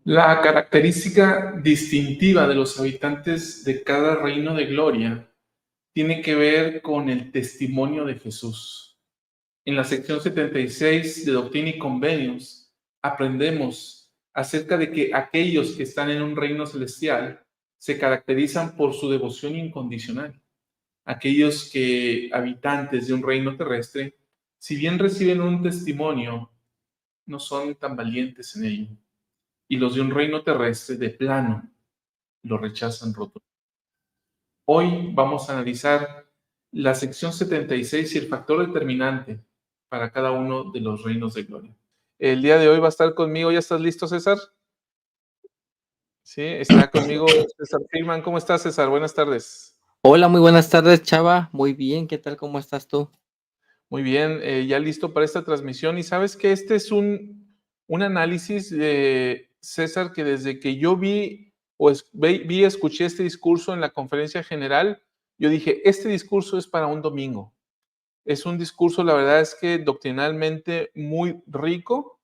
La característica distintiva de los habitantes de cada reino de gloria tiene que ver con el testimonio de Jesús. En la sección 76 de Doctrina y Convenios aprendemos acerca de que aquellos que están en un reino celestial se caracterizan por su devoción incondicional. Aquellos que habitantes de un reino terrestre, si bien reciben un testimonio, no son tan valientes en ello. Y los de un reino terrestre de plano lo rechazan roto. Hoy vamos a analizar la sección 76 y el factor determinante para cada uno de los reinos de gloria. El día de hoy va a estar conmigo. ¿Ya estás listo, César? Sí, está conmigo César Freeman. ¿Cómo estás, César? Buenas tardes. Hola, muy buenas tardes, Chava. Muy bien, ¿qué tal? ¿Cómo estás tú? Muy bien, ya listo para esta transmisión. Y sabes que este es un análisis, César, que desde que yo escuché este discurso en la conferencia general, yo dije, este discurso es para un domingo. Es un discurso, la verdad es que doctrinalmente muy rico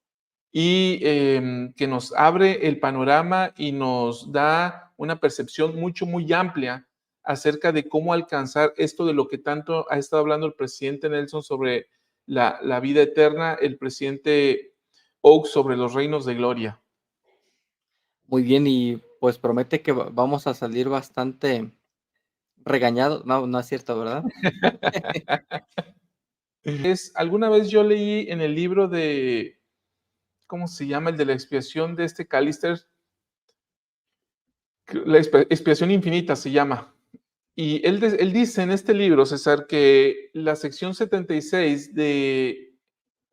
y que nos abre el panorama y nos da una percepción muy amplia acerca de cómo alcanzar esto de lo que tanto ha estado hablando el presidente Nelson sobre la vida eterna, el presidente Oak sobre los reinos de gloria. Muy bien, y pues promete que vamos a salir bastante regañados. No, no es cierto, ¿verdad? Alguna vez yo leí en el libro de, ¿cómo se llama? El de la expiación de este Callister, la expiación infinita se llama. Y él dice en este libro, César, que la sección 76 de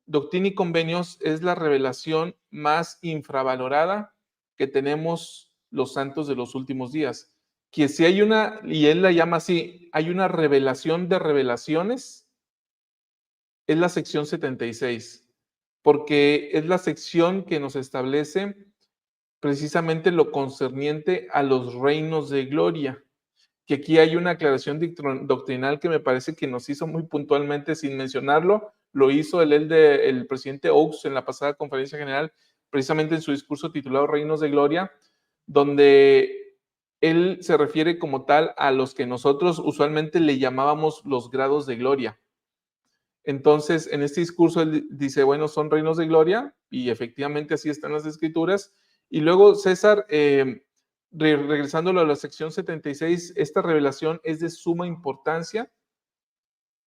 Doctrina y Convenios es la revelación más infravalorada que tenemos los santos de los últimos días. Que si hay una, y él la llama así, hay una revelación de revelaciones, es la sección 76, porque es la sección que nos establece precisamente lo concerniente a los reinos de gloria. Que aquí hay una aclaración doctrinal que me parece que nos hizo muy puntualmente, sin mencionarlo, lo hizo el presidente Oaks en la pasada conferencia general, precisamente en su discurso titulado Reinos de Gloria, donde él se refiere como tal a los que nosotros usualmente le llamábamos los grados de gloria. Entonces, en este discurso él dice, bueno, son reinos de gloria, y efectivamente así están las escrituras. Y luego, César, regresándolo a la sección 76, esta revelación es de suma importancia,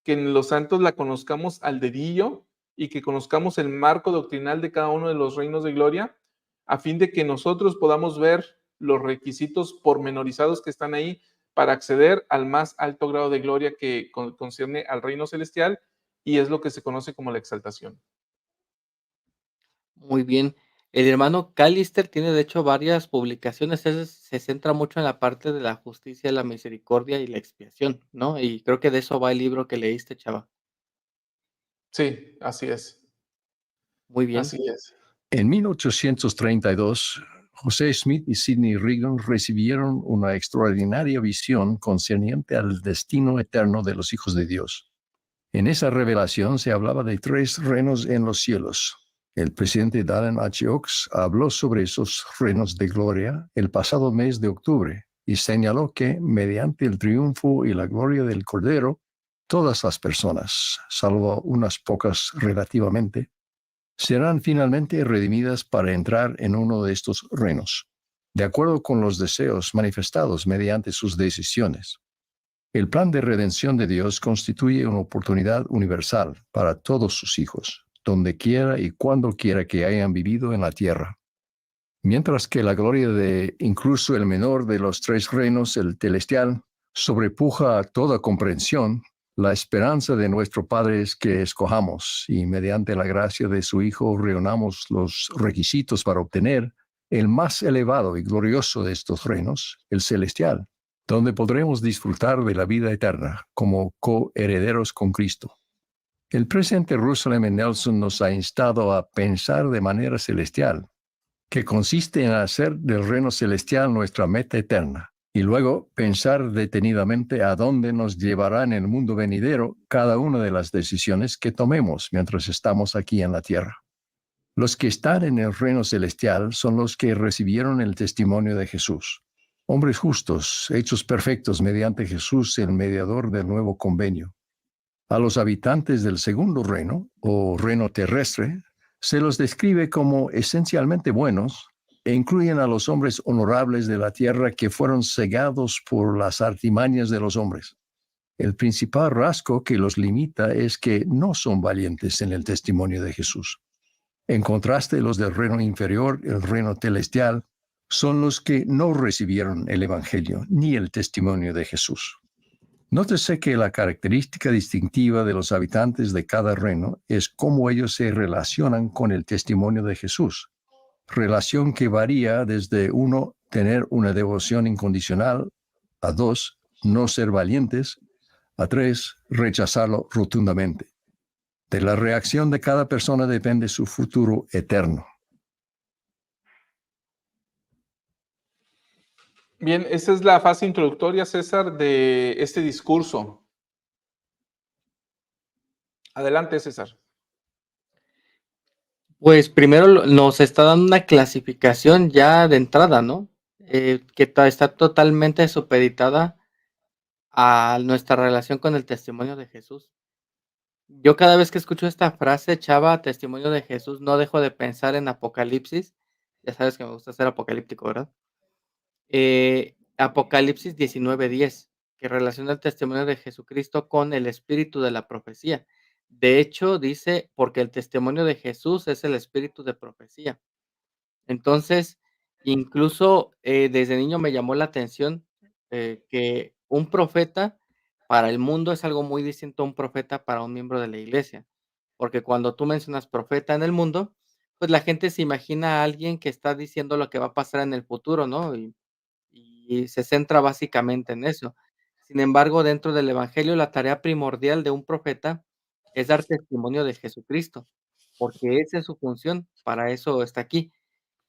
que en los santos la conozcamos al dedillo y que conozcamos el marco doctrinal de cada uno de los reinos de gloria, a fin de que nosotros podamos ver los requisitos pormenorizados que están ahí para acceder al más alto grado de gloria que concierne al reino celestial, y es lo que se conoce como la exaltación. Muy bien. El hermano Callister tiene, de hecho, varias publicaciones. Él se centra mucho en la parte de la justicia, la misericordia y la expiación, ¿no? Y creo que de eso va el libro que leíste, Chava. Sí, así es. Muy bien. Así es. En 1832, José Smith y Sidney Rigdon recibieron una extraordinaria visión concerniente al destino eterno de los hijos de Dios. En esa revelación se hablaba de 3 reinos en los cielos. El presidente Dallin H. Oaks habló sobre esos reinos de gloria el pasado mes de octubre y señaló que, mediante el triunfo y la gloria del Cordero, todas las personas, salvo unas pocas relativamente, serán finalmente redimidas para entrar en uno de estos reinos, de acuerdo con los deseos manifestados mediante sus decisiones. El plan de redención de Dios constituye una oportunidad universal para todos sus hijos, donde quiera y cuando quiera que hayan vivido en la tierra. Mientras que la gloria de incluso el menor de los 3 reinos, el celestial, sobrepuja a toda comprensión, la esperanza de nuestro Padre es que escojamos y mediante la gracia de su Hijo reunamos los requisitos para obtener el más elevado y glorioso de estos reinos, el celestial, donde podremos disfrutar de la vida eterna como coherederos con Cristo. El presidente Russell M. Nelson nos ha instado a pensar de manera celestial, que consiste en hacer del reino celestial nuestra meta eterna, y luego pensar detenidamente a dónde nos llevará en el mundo venidero cada una de las decisiones que tomemos mientras estamos aquí en la tierra. Los que están en el reino celestial son los que recibieron el testimonio de Jesús. Hombres justos, hechos perfectos mediante Jesús, el mediador del nuevo convenio. A los habitantes del segundo reino, o reino terrestre, se los describe como esencialmente buenos e incluyen a los hombres honorables de la tierra que fueron cegados por las artimañas de los hombres. El principal rasgo que los limita es que no son valientes en el testimonio de Jesús. En contraste, los del reino inferior, el reino celestial, son los que no recibieron el Evangelio ni el testimonio de Jesús. Nótese que la característica distintiva de los habitantes de cada reino es cómo ellos se relacionan con el testimonio de Jesús, relación que varía desde 1, tener una devoción incondicional, a 2, no ser valientes, a 3, rechazarlo rotundamente. De la reacción de cada persona depende su futuro eterno. Bien, esta es la fase introductoria, César, de este discurso. Adelante, César. Pues primero nos está dando una clasificación ya de entrada, ¿no? Que está totalmente supeditada a nuestra relación con el testimonio de Jesús. Yo cada vez que escucho esta frase, Chava, testimonio de Jesús, no dejo de pensar en Apocalipsis. Ya sabes que me gusta ser apocalíptico, ¿verdad? Apocalipsis 19:10, que relaciona el testimonio de Jesucristo con el espíritu de la profecía. De hecho, dice, porque el testimonio de Jesús es el espíritu de profecía. Entonces, incluso desde niño me llamó la atención que un profeta para el mundo es algo muy distinto a un profeta para un miembro de la iglesia. Porque cuando tú mencionas profeta en el mundo, pues la gente se imagina a alguien que está diciendo lo que va a pasar en el futuro, ¿no? Y se centra básicamente en eso. Sin embargo, dentro del evangelio, la tarea primordial de un profeta es dar testimonio de Jesucristo, porque esa es su función, para eso está aquí.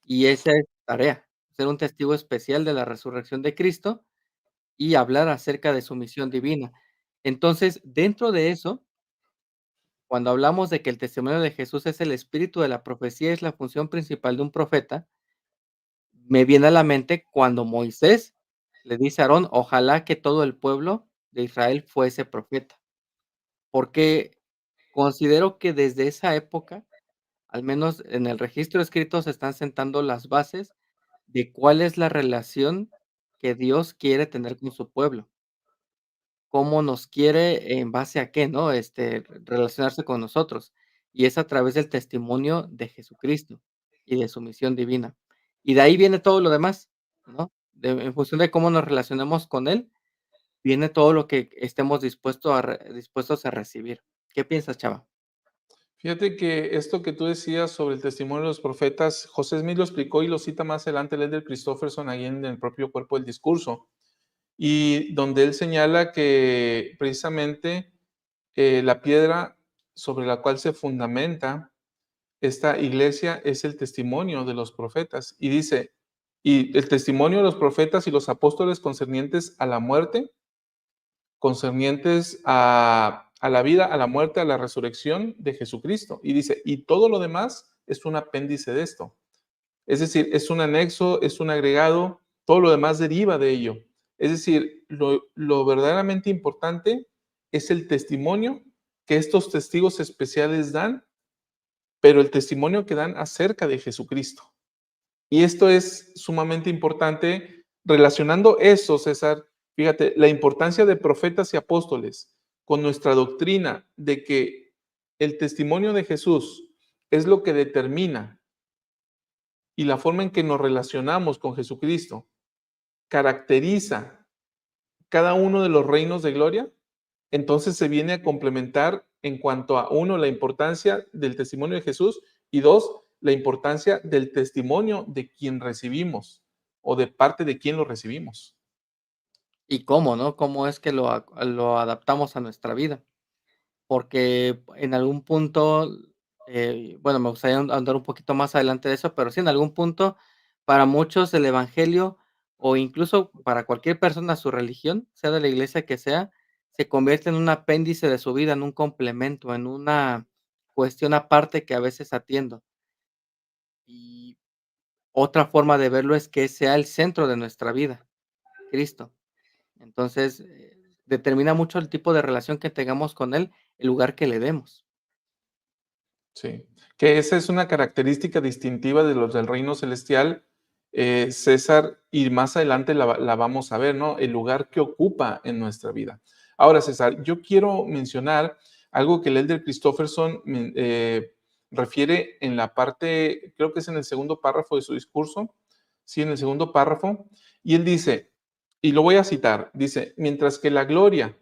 Y esa es su tarea, ser un testigo especial de la resurrección de Cristo y hablar acerca de su misión divina. Entonces, dentro de eso, cuando hablamos de que el testimonio de Jesús es el espíritu de la profecía, es la función principal de un profeta, me viene a la mente cuando Moisés le dice a Aarón: "Ojalá que todo el pueblo de Israel fuese profeta", porque considero que desde esa época, al menos en el registro escrito, se están sentando las bases de cuál es la relación que Dios quiere tener con su pueblo, cómo nos quiere, en base a qué, ¿no? Relacionarse con nosotros, y es a través del testimonio de Jesucristo y de su misión divina. Y de ahí viene todo lo demás, ¿no? En función de cómo nos relacionemos con Él, viene todo lo que estemos dispuestos a recibir. ¿Qué piensas, Chava? Fíjate que esto que tú decías sobre el testimonio de los profetas, José Smith lo explicó y lo cita más adelante, el del Christopherson, ahí en el propio cuerpo del discurso, y donde él señala que precisamente la piedra sobre la cual se fundamenta esta iglesia es el testimonio de los profetas. Y dice, y el testimonio de los profetas y los apóstoles concernientes a la muerte, concernientes a la vida, a la muerte, a la resurrección de Jesucristo. Y dice, y todo lo demás es un apéndice de esto. Es decir, es un anexo, es un agregado, todo lo demás deriva de ello. Es decir, lo verdaderamente importante es el testimonio que estos testigos especiales dan, pero el testimonio que dan acerca de Jesucristo. Y esto es sumamente importante relacionando eso, César. Fíjate, la importancia de profetas y apóstoles con nuestra doctrina de que el testimonio de Jesús es lo que determina y la forma en que nos relacionamos con Jesucristo caracteriza cada uno de los reinos de gloria, entonces se viene a complementar en cuanto a, uno, la importancia del testimonio de Jesús y dos, la importancia del testimonio de quien recibimos o de parte de quien lo recibimos. ¿Y cómo, no? ¿Cómo es que lo adaptamos a nuestra vida? Porque en algún punto, bueno, me gustaría andar un poquito más adelante de eso, pero sí, en algún punto, para muchos el evangelio, o incluso para cualquier persona, su religión, sea de la iglesia que sea, se convierte en un apéndice de su vida, en un complemento, en una cuestión aparte que a veces atiendo. Y otra forma de verlo es que sea el centro de nuestra vida, Cristo. Entonces, determina mucho el tipo de relación que tengamos con Él, el lugar que le demos. Sí, que esa es una característica distintiva de los del reino celestial, César, y más adelante la vamos a ver, ¿no? El lugar que ocupa en nuestra vida. Ahora, César, yo quiero mencionar algo que el Elder Christofferson refiere en la parte, creo que es en el segundo párrafo de su discurso, sí, en el segundo párrafo, y él dice, y lo voy a citar, dice, mientras que la gloria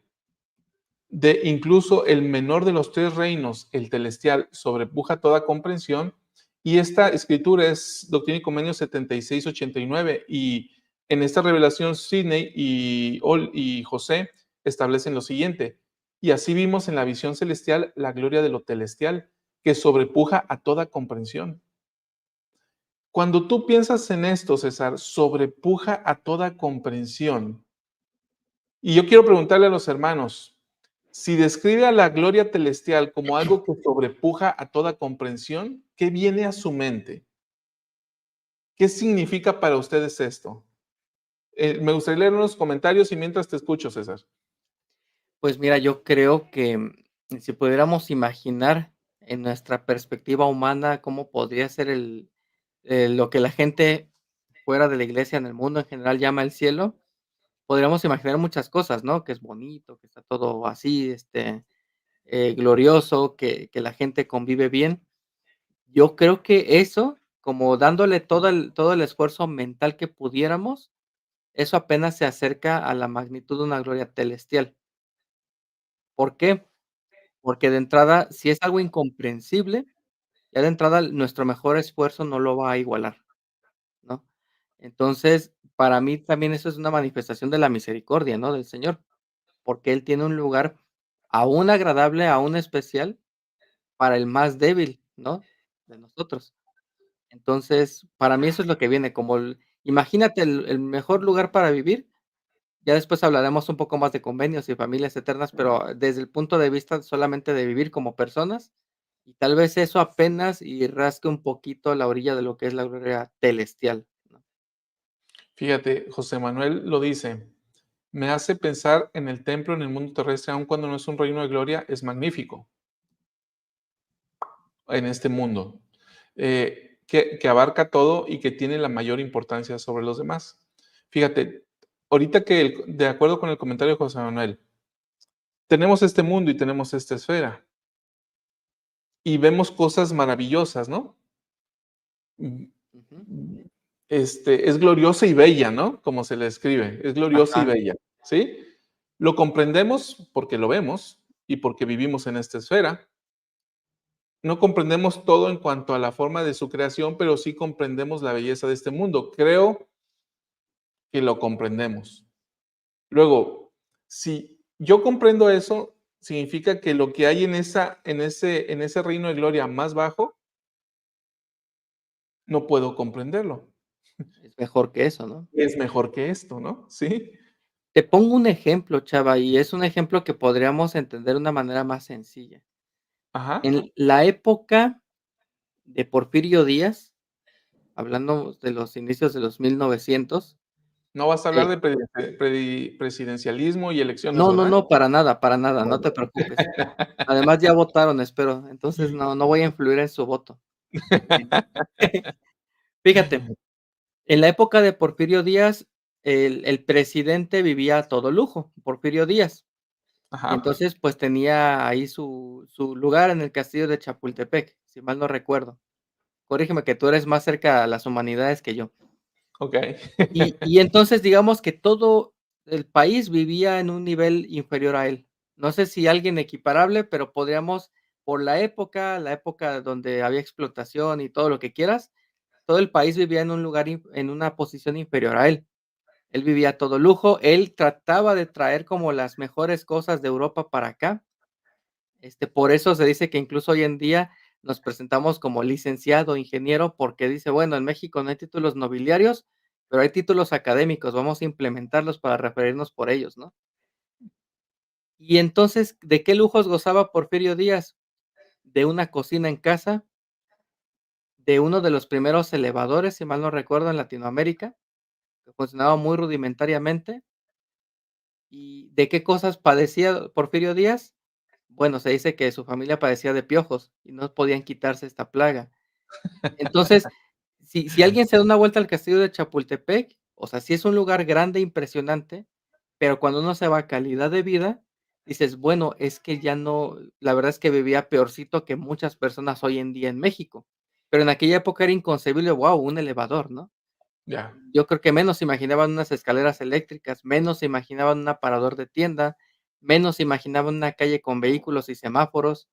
de incluso el menor de los tres reinos, el celestial, sobrepuja toda comprensión. Y esta escritura es Doctrina y Convenios 7689. Y en esta revelación, Sidney y José establecen lo siguiente. Y así vimos en la visión celestial la gloria de lo celestial, que sobrepuja a toda comprensión. Cuando tú piensas en esto, César, sobrepuja a toda comprensión. Y yo quiero preguntarle a los hermanos, si describe a la gloria celestial como algo que sobrepuja a toda comprensión, ¿qué viene a su mente? ¿Qué significa para ustedes esto? Me gustaría leer unos comentarios y mientras te escucho, César. Pues mira, yo creo que si pudiéramos imaginar en nuestra perspectiva humana cómo podría ser lo que la gente fuera de la iglesia en el mundo en general llama el cielo, podríamos imaginar muchas cosas, ¿no? Que es bonito, que está todo así, glorioso, que la gente convive bien. Yo creo que eso, como dándole todo el esfuerzo mental que pudiéramos, eso apenas se acerca a la magnitud de una gloria celestial. ¿Por qué? Porque de entrada, si es algo incomprensible, ya de entrada nuestro mejor esfuerzo no lo va a igualar, ¿no? Entonces, para mí también eso es una manifestación de la misericordia, ¿no? Del Señor, porque Él tiene un lugar aún agradable, aún especial para el más débil, ¿no? De nosotros. Entonces, para mí eso es lo que viene, como imagínate el mejor lugar para vivir, ya después hablaremos un poco más de convenios y familias eternas, pero desde el punto de vista solamente de vivir como personas, y tal vez eso apenas y rasque un poquito la orilla de lo que es la gloria celestial, ¿no? Fíjate, José Manuel lo dice, me hace pensar en el templo en el mundo terrestre, aun cuando no es un reino de gloria, es magnífico en este mundo, que abarca todo y que tiene la mayor importancia sobre los demás. Fíjate, ahorita que, de acuerdo con el comentario de José Manuel, tenemos este mundo y tenemos esta esfera y vemos cosas maravillosas, ¿no? Ujú. Es gloriosa y bella, ¿no? Como se le escribe, es gloriosa y Ajá, bella, ¿sí? Lo comprendemos porque lo vemos y porque vivimos en esta esfera. No comprendemos todo en cuanto a la forma de su creación, pero sí comprendemos la belleza de este mundo. Creo que lo comprendemos. Luego, si yo comprendo eso, significa que lo que hay en ese reino de gloria más bajo, no puedo comprenderlo. es mejor que eso, ¿no? Es mejor que esto, ¿no? Sí. Te pongo un ejemplo, chava, y es un ejemplo que podríamos entender de una manera más sencilla. Ajá. En la época de Porfirio Díaz, hablando de los inicios de los 1900. No vas a hablar de presidencialismo y elecciones, No, no, ¿verdad? no, para nada, no te preocupes. Además, ya votaron, espero, entonces no voy a influir en su voto. Fíjate, en la época de Porfirio Díaz, el presidente vivía a todo lujo, Porfirio Díaz, y Ajá. entonces, pues, tenía ahí su lugar en el castillo de Chapultepec, si mal no recuerdo. Corrígeme que tú eres más cerca a las humanidades que yo. Okey. Y entonces, digamos que todo el país vivía en un nivel inferior a él. No sé si alguien equiparable, pero podríamos, por la época donde había explotación y todo lo que quieras, todo el país vivía en un lugar en una posición inferior a él. Él vivía a todo lujo, él trataba de traer como las mejores cosas de Europa para acá. Por eso se dice que incluso hoy en día nos presentamos como licenciado, ingeniero, porque dice, bueno, en México no hay títulos nobiliarios, pero hay títulos académicos, vamos a implementarlos para referirnos por ellos, ¿no? Y entonces, ¿de qué lujos gozaba Porfirio Díaz? De una cocina en casa, de uno de los primeros elevadores, si mal no recuerdo, en Latinoamérica, que funcionaba muy rudimentariamente. ¿Y de qué cosas padecía Porfirio Díaz? Bueno, se dice que su familia padecía de piojos y no podían quitarse esta plaga. Entonces, si alguien se da una vuelta al castillo de Chapultepec, o sea, sí es un lugar grande, impresionante, pero cuando uno se va a calidad de vida, dices: "Bueno, es que ya no", la verdad es que vivía peorcito que muchas personas hoy en día en México, pero en aquella época era inconcebible, guau, un elevador, ¿no? Ya. Yo creo que menos se imaginaban unas escaleras eléctricas, menos se imaginaban un aparador de tienda, menos se imaginaban una calle con vehículos y semáforos.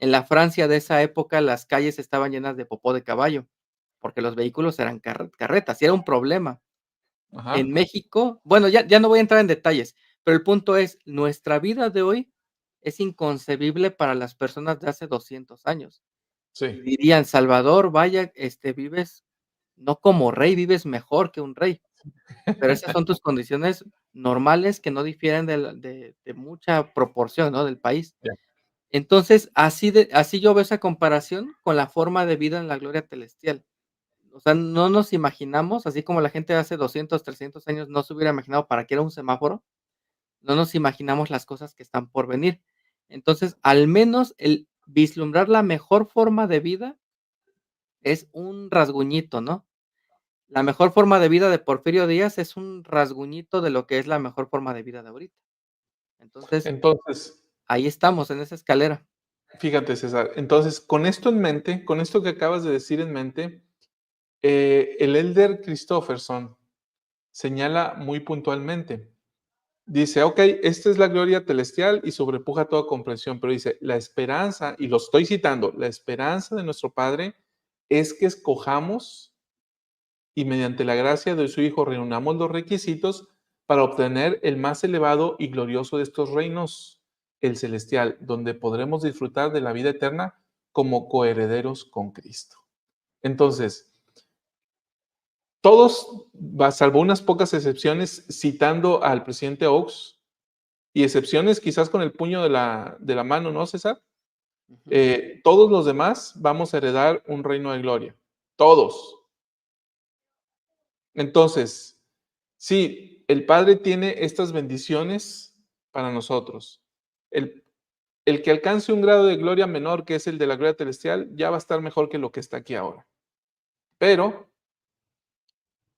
En la Francia de esa época, las calles estaban llenas de popó de caballo, porque los vehículos eran carretas, y era un problema. Ajá. En México, bueno, ya no voy a entrar en detalles, pero el punto es, nuestra vida de hoy es inconcebible para las personas de hace 200 años. Y Sí. dirían: "Salvador, vaya, vives no como rey, vives mejor que un rey". Pero esas son tus condiciones normales que no difieren de mucha proporción, ¿no?, del país. Ya. Entonces, así yo veo esa comparación con la forma de vida en la gloria celestial. O sea, no nos imaginamos, así como la gente de hace 200, 300 años no se hubiera imaginado para qué era un semáforo, no nos imaginamos las cosas que están por venir. Entonces, al menos el vislumbrar la mejor forma de vida es un rasguñito, ¿no? La mejor forma de vida de Porfirio Díaz es un rasguñito de lo que es la mejor forma de vida de ahorita. Entonces, Entonces, ahí estamos en esa escalera. fíjate, César, entonces, con esto en mente, con esto que acabas de decir en mente, el elder Christofferson señala muy puntualmente. Dice, ok, esta es la gloria celestial y sobrepuja toda comprensión, pero dice, la esperanza, y lo estoy citando, la esperanza de nuestro Padre es que escojamos y mediante la gracia de su Hijo reunamos los requisitos para obtener el más elevado y glorioso de estos reinos, el celestial, donde podremos disfrutar de la vida eterna como coherederos con Cristo. Entonces, todos, salvo unas pocas excepciones, citando al presidente Oaks, y excepciones quizás con el puño de la mano, ¿no, César? Ujú. Todos los demás vamos a heredar un reino de gloria. Todos. Entonces, sí, el Padre tiene estas bendiciones para nosotros. El, el que alcance un grado de gloria menor, que es el de la gloria celestial, ya va a estar mejor que lo que está aquí ahora. Pero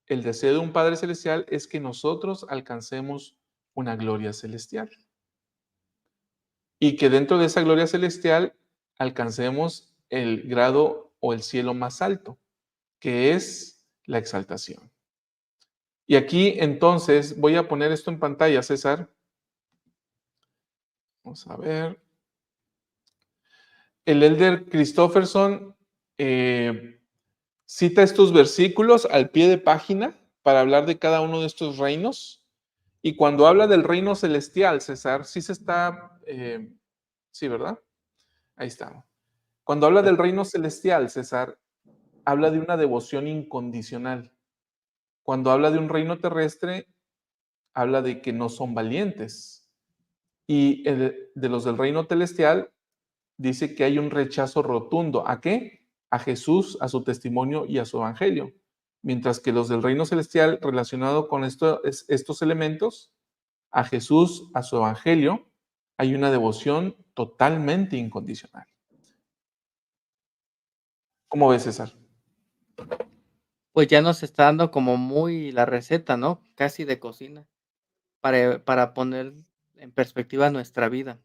el deseo de un Padre celestial es que nosotros alcancemos una gloria celestial y que dentro de esa gloria celestial alcancemos el grado o el cielo más alto, que es la exaltación. Y aquí entonces voy a poner esto en pantalla, César. Vamos a ver. El elder Christofferson cita estos versículos al pie de página para hablar de cada uno de estos reinos. Y cuando habla del reino celestial, César, sí se está, sí, ¿verdad? Ahí está. Cuando habla del reino celestial, César, habla de una devoción incondicional. Cuando habla de un reino terrestre, habla de que no son valientes. Y de los del reino celestial, dice que hay un rechazo rotundo. ¿A qué? A Jesús, a su testimonio y a su evangelio. Mientras que los del reino celestial, relacionado con estos elementos, a Jesús, a su evangelio, hay una devoción totalmente incondicional. ¿Cómo ves, César? Pues ya nos está dando como muy la receta, ¿no? Casi de cocina, para poner en perspectiva nuestra vida.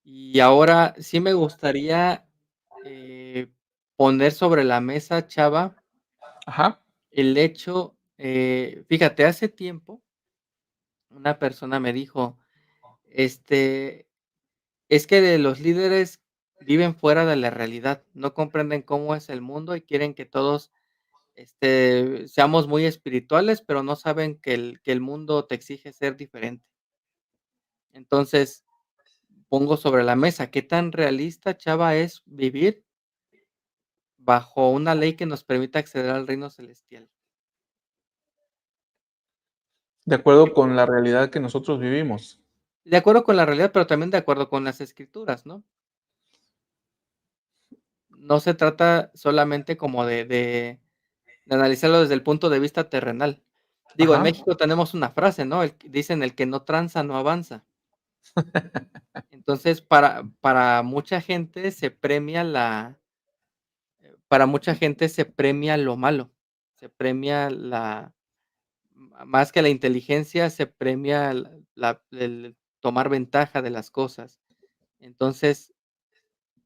Y ahora sí me gustaría, eh, poner sobre la mesa, Chava, Ajá. el hecho, fíjate, hace tiempo una persona me dijo, este, es que los líderes viven fuera de la realidad, no comprenden cómo es el mundo y quieren que todos, seamos muy espirituales, pero no saben que el mundo te exige ser diferente. Entonces, pongo sobre la mesa, ¿qué tan realista, Chava, es vivir bajo una ley que nos permita acceder al reino celestial? De acuerdo con la realidad que nosotros vivimos. De acuerdo con la realidad, pero también de acuerdo con las escrituras, ¿no? no se trata solamente como de analizarlo desde el punto de vista terrenal. Digo, en Ajá. México tenemos una frase, ¿no? Dicen: "El que no tranza, no avanza". Entonces, para mucha gente se premia lo malo, se premia más que la inteligencia, se premia el tomar ventaja de las cosas. Entonces,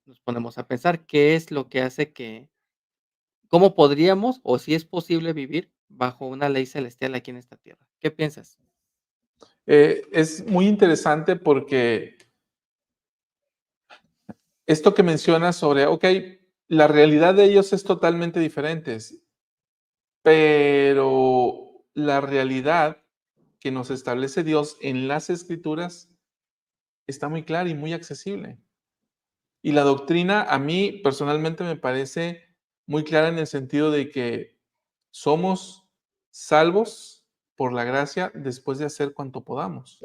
nos ponemos a pensar, ¿qué es lo que hace que cómo podríamos, o si es posible vivir bajo una ley celestial aquí en esta tierra? ¿Qué piensas? Es muy interesante porque esto que mencionas sobre, ok, la realidad de ellos es totalmente diferente, pero la realidad que nos establece Dios en las Escrituras está muy clara y muy accesible. Y la doctrina a mí personalmente me parece muy clara en el sentido de que somos salvos por la gracia después de hacer cuanto podamos,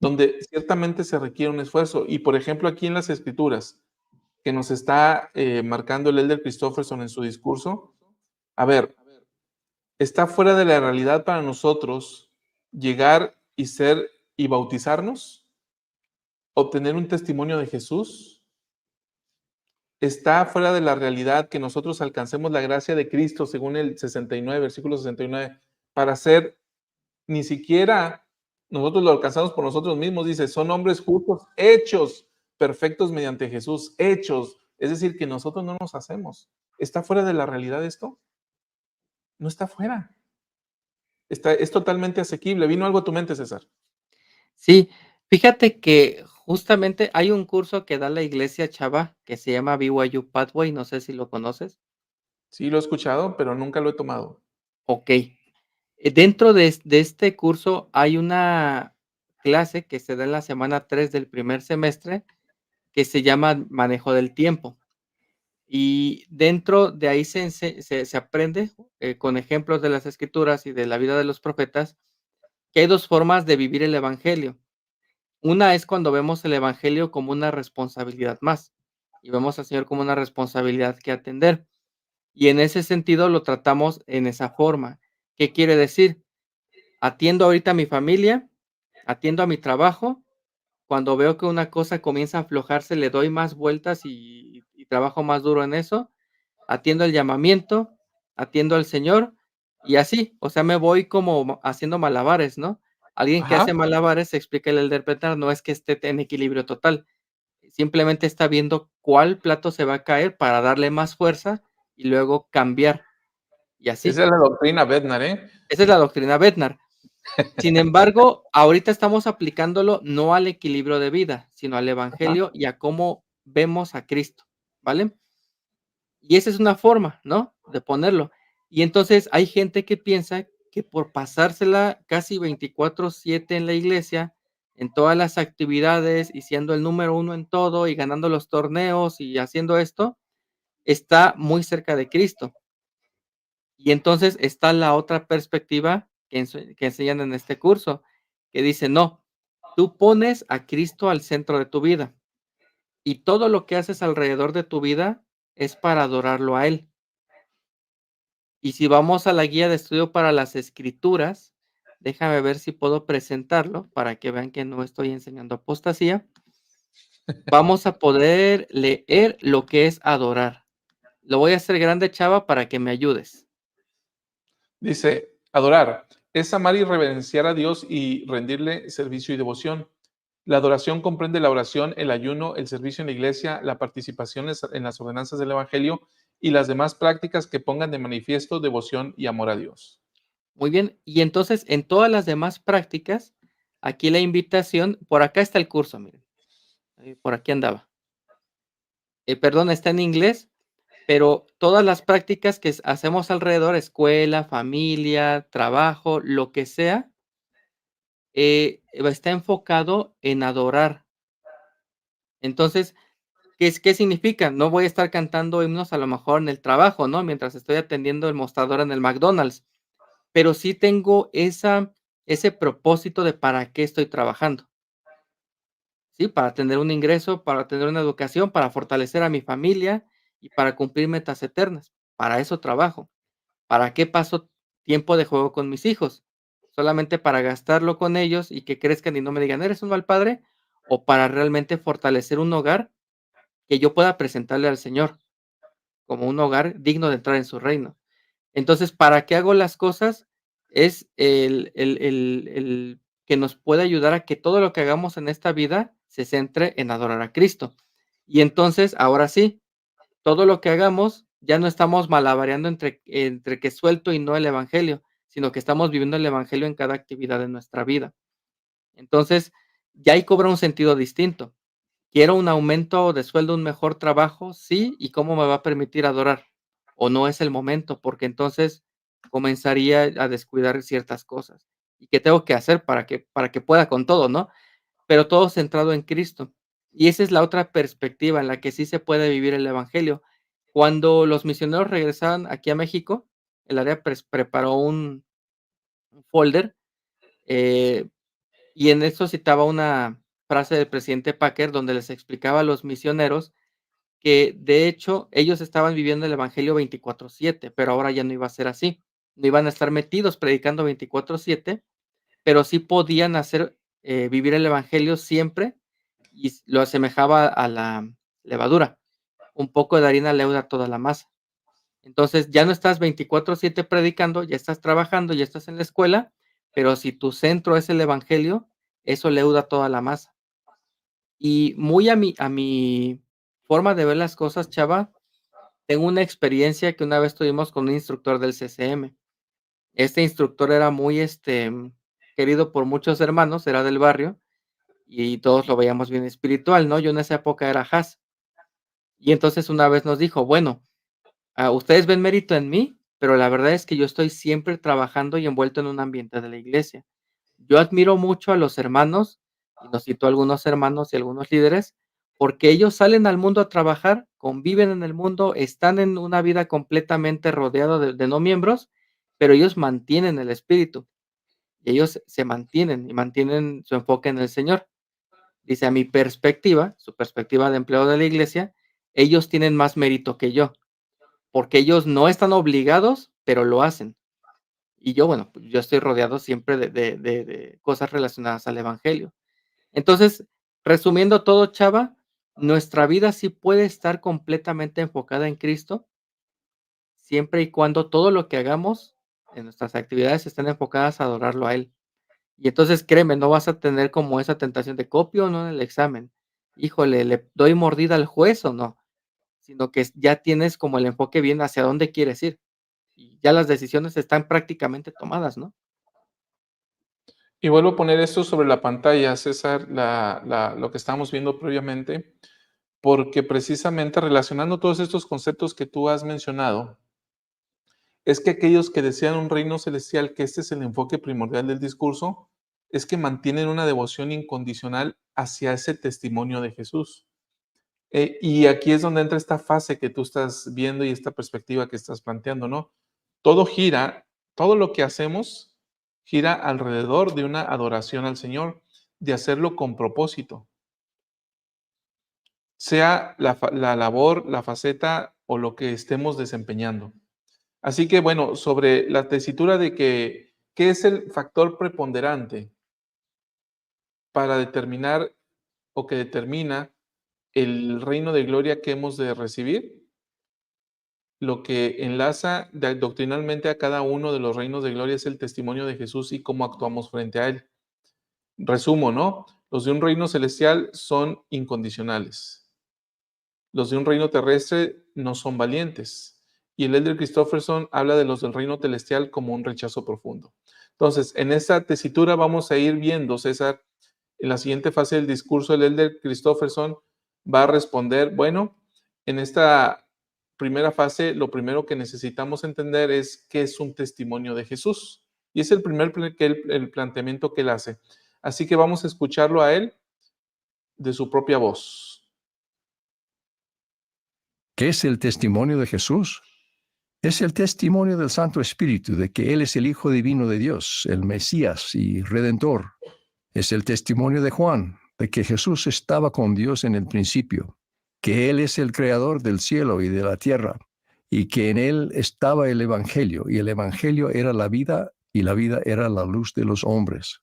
donde ciertamente se requiere un esfuerzo. Y por ejemplo, aquí en las Escrituras, que nos está marcando el Elder Christofferson en su discurso, a ver, está fuera de la realidad para nosotros llegar y ser y bautizarnos, obtener un testimonio de Jesús. Está fuera de la realidad que nosotros alcancemos la gracia de Cristo, según el 69, versículo 69, para ser ni siquiera nosotros lo alcanzamos por nosotros mismos. Dice, son hombres justos, hechos perfectos mediante Jesús, hechos. Es decir, que nosotros no nos hacemos. ¿Está fuera de la realidad esto? No está fuera. Es totalmente asequible. ¿Vino algo a tu mente, César? Sí, fíjate que justamente hay un curso que da la iglesia chava que se llama BYU Pathway, no sé si lo conoces. Sí, lo he escuchado, pero nunca lo he tomado. Okey. Dentro de este curso hay una clase que se da en la semana 3 del primer semestre, que se llama manejo del tiempo. Y dentro de ahí se aprende, con ejemplos de las Escrituras y de la vida de los profetas, que hay 2 formas de vivir el evangelio. Una es cuando vemos el evangelio como una responsabilidad más, y vemos al Señor como una responsabilidad que atender. Y en ese sentido lo tratamos en esa forma. ¿Qué quiere decir? Atiendo ahorita a mi familia, atiendo a mi trabajo. Cuando veo que una cosa comienza a aflojarse, le doy más vueltas y trabajo más duro en eso. Atiendo el llamamiento, atiendo al Señor y así, o sea, me voy como haciendo malabares, ¿no? Alguien que Ajá. hace malabares, explica el interpretar, no es que esté en equilibrio total, simplemente está viendo cuál plato se va a caer para darle más fuerza y luego cambiar, y así. Esa es la doctrina Bednar, ¿eh? Esa es la doctrina Bednar. Sin embargo, ahorita estamos aplicándolo no al equilibrio de vida, sino al Ajá. evangelio y a cómo vemos a Cristo, ¿vale? Y esa es una forma, ¿no?, de ponerlo. Y entonces hay gente que piensa que por pasársela casi 24/7 en la iglesia, en todas las actividades y siendo el número uno en todo y ganando los torneos y haciendo esto, está muy cerca de Cristo. Y entonces está la otra perspectiva que enseñan en este curso, que dice: "No, tú pones a Cristo al centro de tu vida, y todo lo que haces alrededor de tu vida es para adorarlo a Él". Y si vamos a la guía de estudio para las Escrituras, déjame ver si puedo presentarlo para que vean que no estoy enseñando apostasía. Vamos a poder leer lo que es adorar. Lo voy a hacer grande, chava, para que me ayudes. Dice, adorar es amar y reverenciar a Dios y rendirle servicio y devoción. La adoración comprende la oración, el ayuno, el servicio en la iglesia, la participación en las ordenanzas del Evangelio y las demás prácticas que pongan de manifiesto devoción y amor a Dios. Muy bien. Y entonces, en todas las demás prácticas, aquí la invitación, por acá está el curso, miren, por aquí andaba. Perdón, está en inglés, pero todas las prácticas que hacemos alrededor, escuela, familia, trabajo, lo que sea, está enfocado en adorar. Entonces, ¿qué significa? No voy a estar cantando himnos a lo mejor en el trabajo, ¿no? Mientras estoy atendiendo el mostrador en el McDonald's, pero sí tengo ese propósito de para qué estoy trabajando. Sí, para tener un ingreso, para tener una educación, para fortalecer a mi familia y para cumplir metas eternas. Para eso trabajo. ¿Para qué paso tiempo de juego con mis hijos? ¿Solamente para gastarlo con ellos y que crezcan y no me digan, eres un mal padre? ¿O para realmente fortalecer un hogar que yo pueda presentarle al Señor como un hogar digno de entrar en su reino? Entonces, ¿para qué hago las cosas? Es el que nos puede ayudar a que todo lo que hagamos en esta vida se centre en adorar a Cristo. Y entonces, ahora sí, todo lo que hagamos, ya no estamos malabareando entre que suelto y no el evangelio, sino que estamos viviendo el evangelio en cada actividad de nuestra vida. Entonces, ya ahí cobra un sentido distinto. ¿Quiero un aumento de sueldo, un mejor trabajo? Sí, ¿y cómo me va a permitir adorar? ¿O no es el momento? Porque entonces comenzaría a descuidar ciertas cosas. ¿Y qué tengo que hacer para que pueda con todo, no? Pero todo centrado en Cristo. Y esa es la otra perspectiva en la que sí se puede vivir el evangelio. Cuando los misioneros regresaban aquí a México, el área preparó un folder, eh, y en eso citaba una frase del presidente Packer, donde les explicaba a los misioneros que, de hecho, ellos estaban viviendo el evangelio 24/7, pero ahora ya no iba a ser así. No iban a estar metidos predicando 24/7, pero sí podían hacer, vivir el evangelio siempre, y lo asemejaba a la levadura. Un poco de harina leuda toda la masa. Entonces, ya no estás 24/7 predicando, ya estás trabajando, ya estás en la escuela, pero si tu centro es el evangelio, eso leuda toda la masa. Y muy a mi forma de ver las cosas, chava, tengo una experiencia que una vez tuvimos con un instructor del CCM. Este instructor era muy, querido por muchos hermanos, era del barrio, y todos lo veíamos bien espiritual, ¿no? Yo en esa época era Has. Y entonces una vez nos dijo: "Bueno, ustedes ven mérito en mí, pero la verdad es que yo estoy siempre trabajando y envuelto en un ambiente de la iglesia. Yo admiro mucho a los hermanos", y nos citó algunos hermanos y algunos líderes, porque ellos salen al mundo a trabajar, conviven en el mundo, están en una vida completamente rodeado de no miembros, pero ellos mantienen el espíritu, y ellos se mantienen y mantienen su enfoque en el Señor. Dice: "A mi perspectiva", su perspectiva de empleado de la iglesia, "ellos tienen más mérito que yo, porque ellos no están obligados, pero lo hacen". Y yo, bueno, pues yo estoy rodeado siempre de cosas relacionadas al evangelio. Entonces, resumiendo todo, chava, nuestra vida sí puede estar completamente enfocada en Cristo, siempre y cuando todo lo que hagamos en nuestras actividades estén enfocadas a adorarlo a Él. Y entonces, créeme, no vas a tener como esa tentación de copio o no en el examen. Híjole, ¿le doy mordida al juez o no? Sino que ya tienes como el enfoque bien hacia dónde quieres ir. Y ya las decisiones están prácticamente tomadas, ¿no? Y vuelvo a poner esto sobre la pantalla, César, lo que estábamos viendo previamente, porque precisamente relacionando todos estos conceptos que tú has mencionado, es que aquellos que desean un reino celestial, que este es el enfoque primordial del discurso, es que mantienen una devoción incondicional hacia ese testimonio de Jesús. Y aquí es donde entra esta fase que tú estás viendo y esta perspectiva que estás planteando, ¿no? Todo gira, todo lo que hacemos gira alrededor de una adoración al Señor, de hacerlo con propósito, sea la labor, la faceta o lo que estemos desempeñando. Así que, bueno, sobre la tesitura de que, ¿qué es el factor preponderante para determinar o que determina el reino de gloria que hemos de recibir? Lo que enlaza doctrinalmente a cada uno de los reinos de gloria es el testimonio de Jesús y cómo actuamos frente a él. Resumo, ¿no? Los de un reino celestial son incondicionales. Los de un reino terrestre no son valientes. Y el elder Christofferson habla de los del reino celestial como un rechazo profundo. Entonces, en esta tesitura vamos a ir viendo, César, en la siguiente fase del discurso, el elder Christofferson va a responder, bueno, en esta primera fase, lo primero que necesitamos entender es qué es un testimonio de Jesús. Y es el primer el planteamiento que él hace. Así que vamos a escucharlo a él de su propia voz. ¿Qué es el testimonio de Jesús? Es el testimonio del Santo Espíritu de que Él es el Hijo Divino de Dios, el Mesías y Redentor. Es el testimonio de Juan de que Jesús estaba con Dios en el principio. que Él es el creador del cielo y de la tierra, y que en Él estaba el Evangelio, y el Evangelio era la vida, y la vida era la luz de los hombres.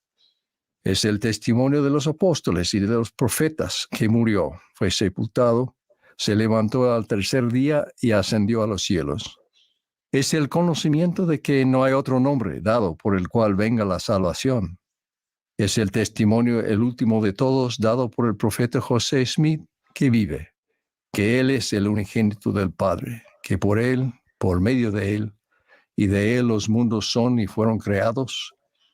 Es el testimonio de los apóstoles y de los profetas que murió, fue sepultado, se levantó al tercer día y ascendió a los cielos. Es el conocimiento de que no hay otro nombre dado por el cual venga la salvación. Es el testimonio, el último de todos, dado por el profeta José Smith, que vive, que Él es el unigénito del Padre, que por Él, por medio de Él, y de Él los mundos son y fueron creados,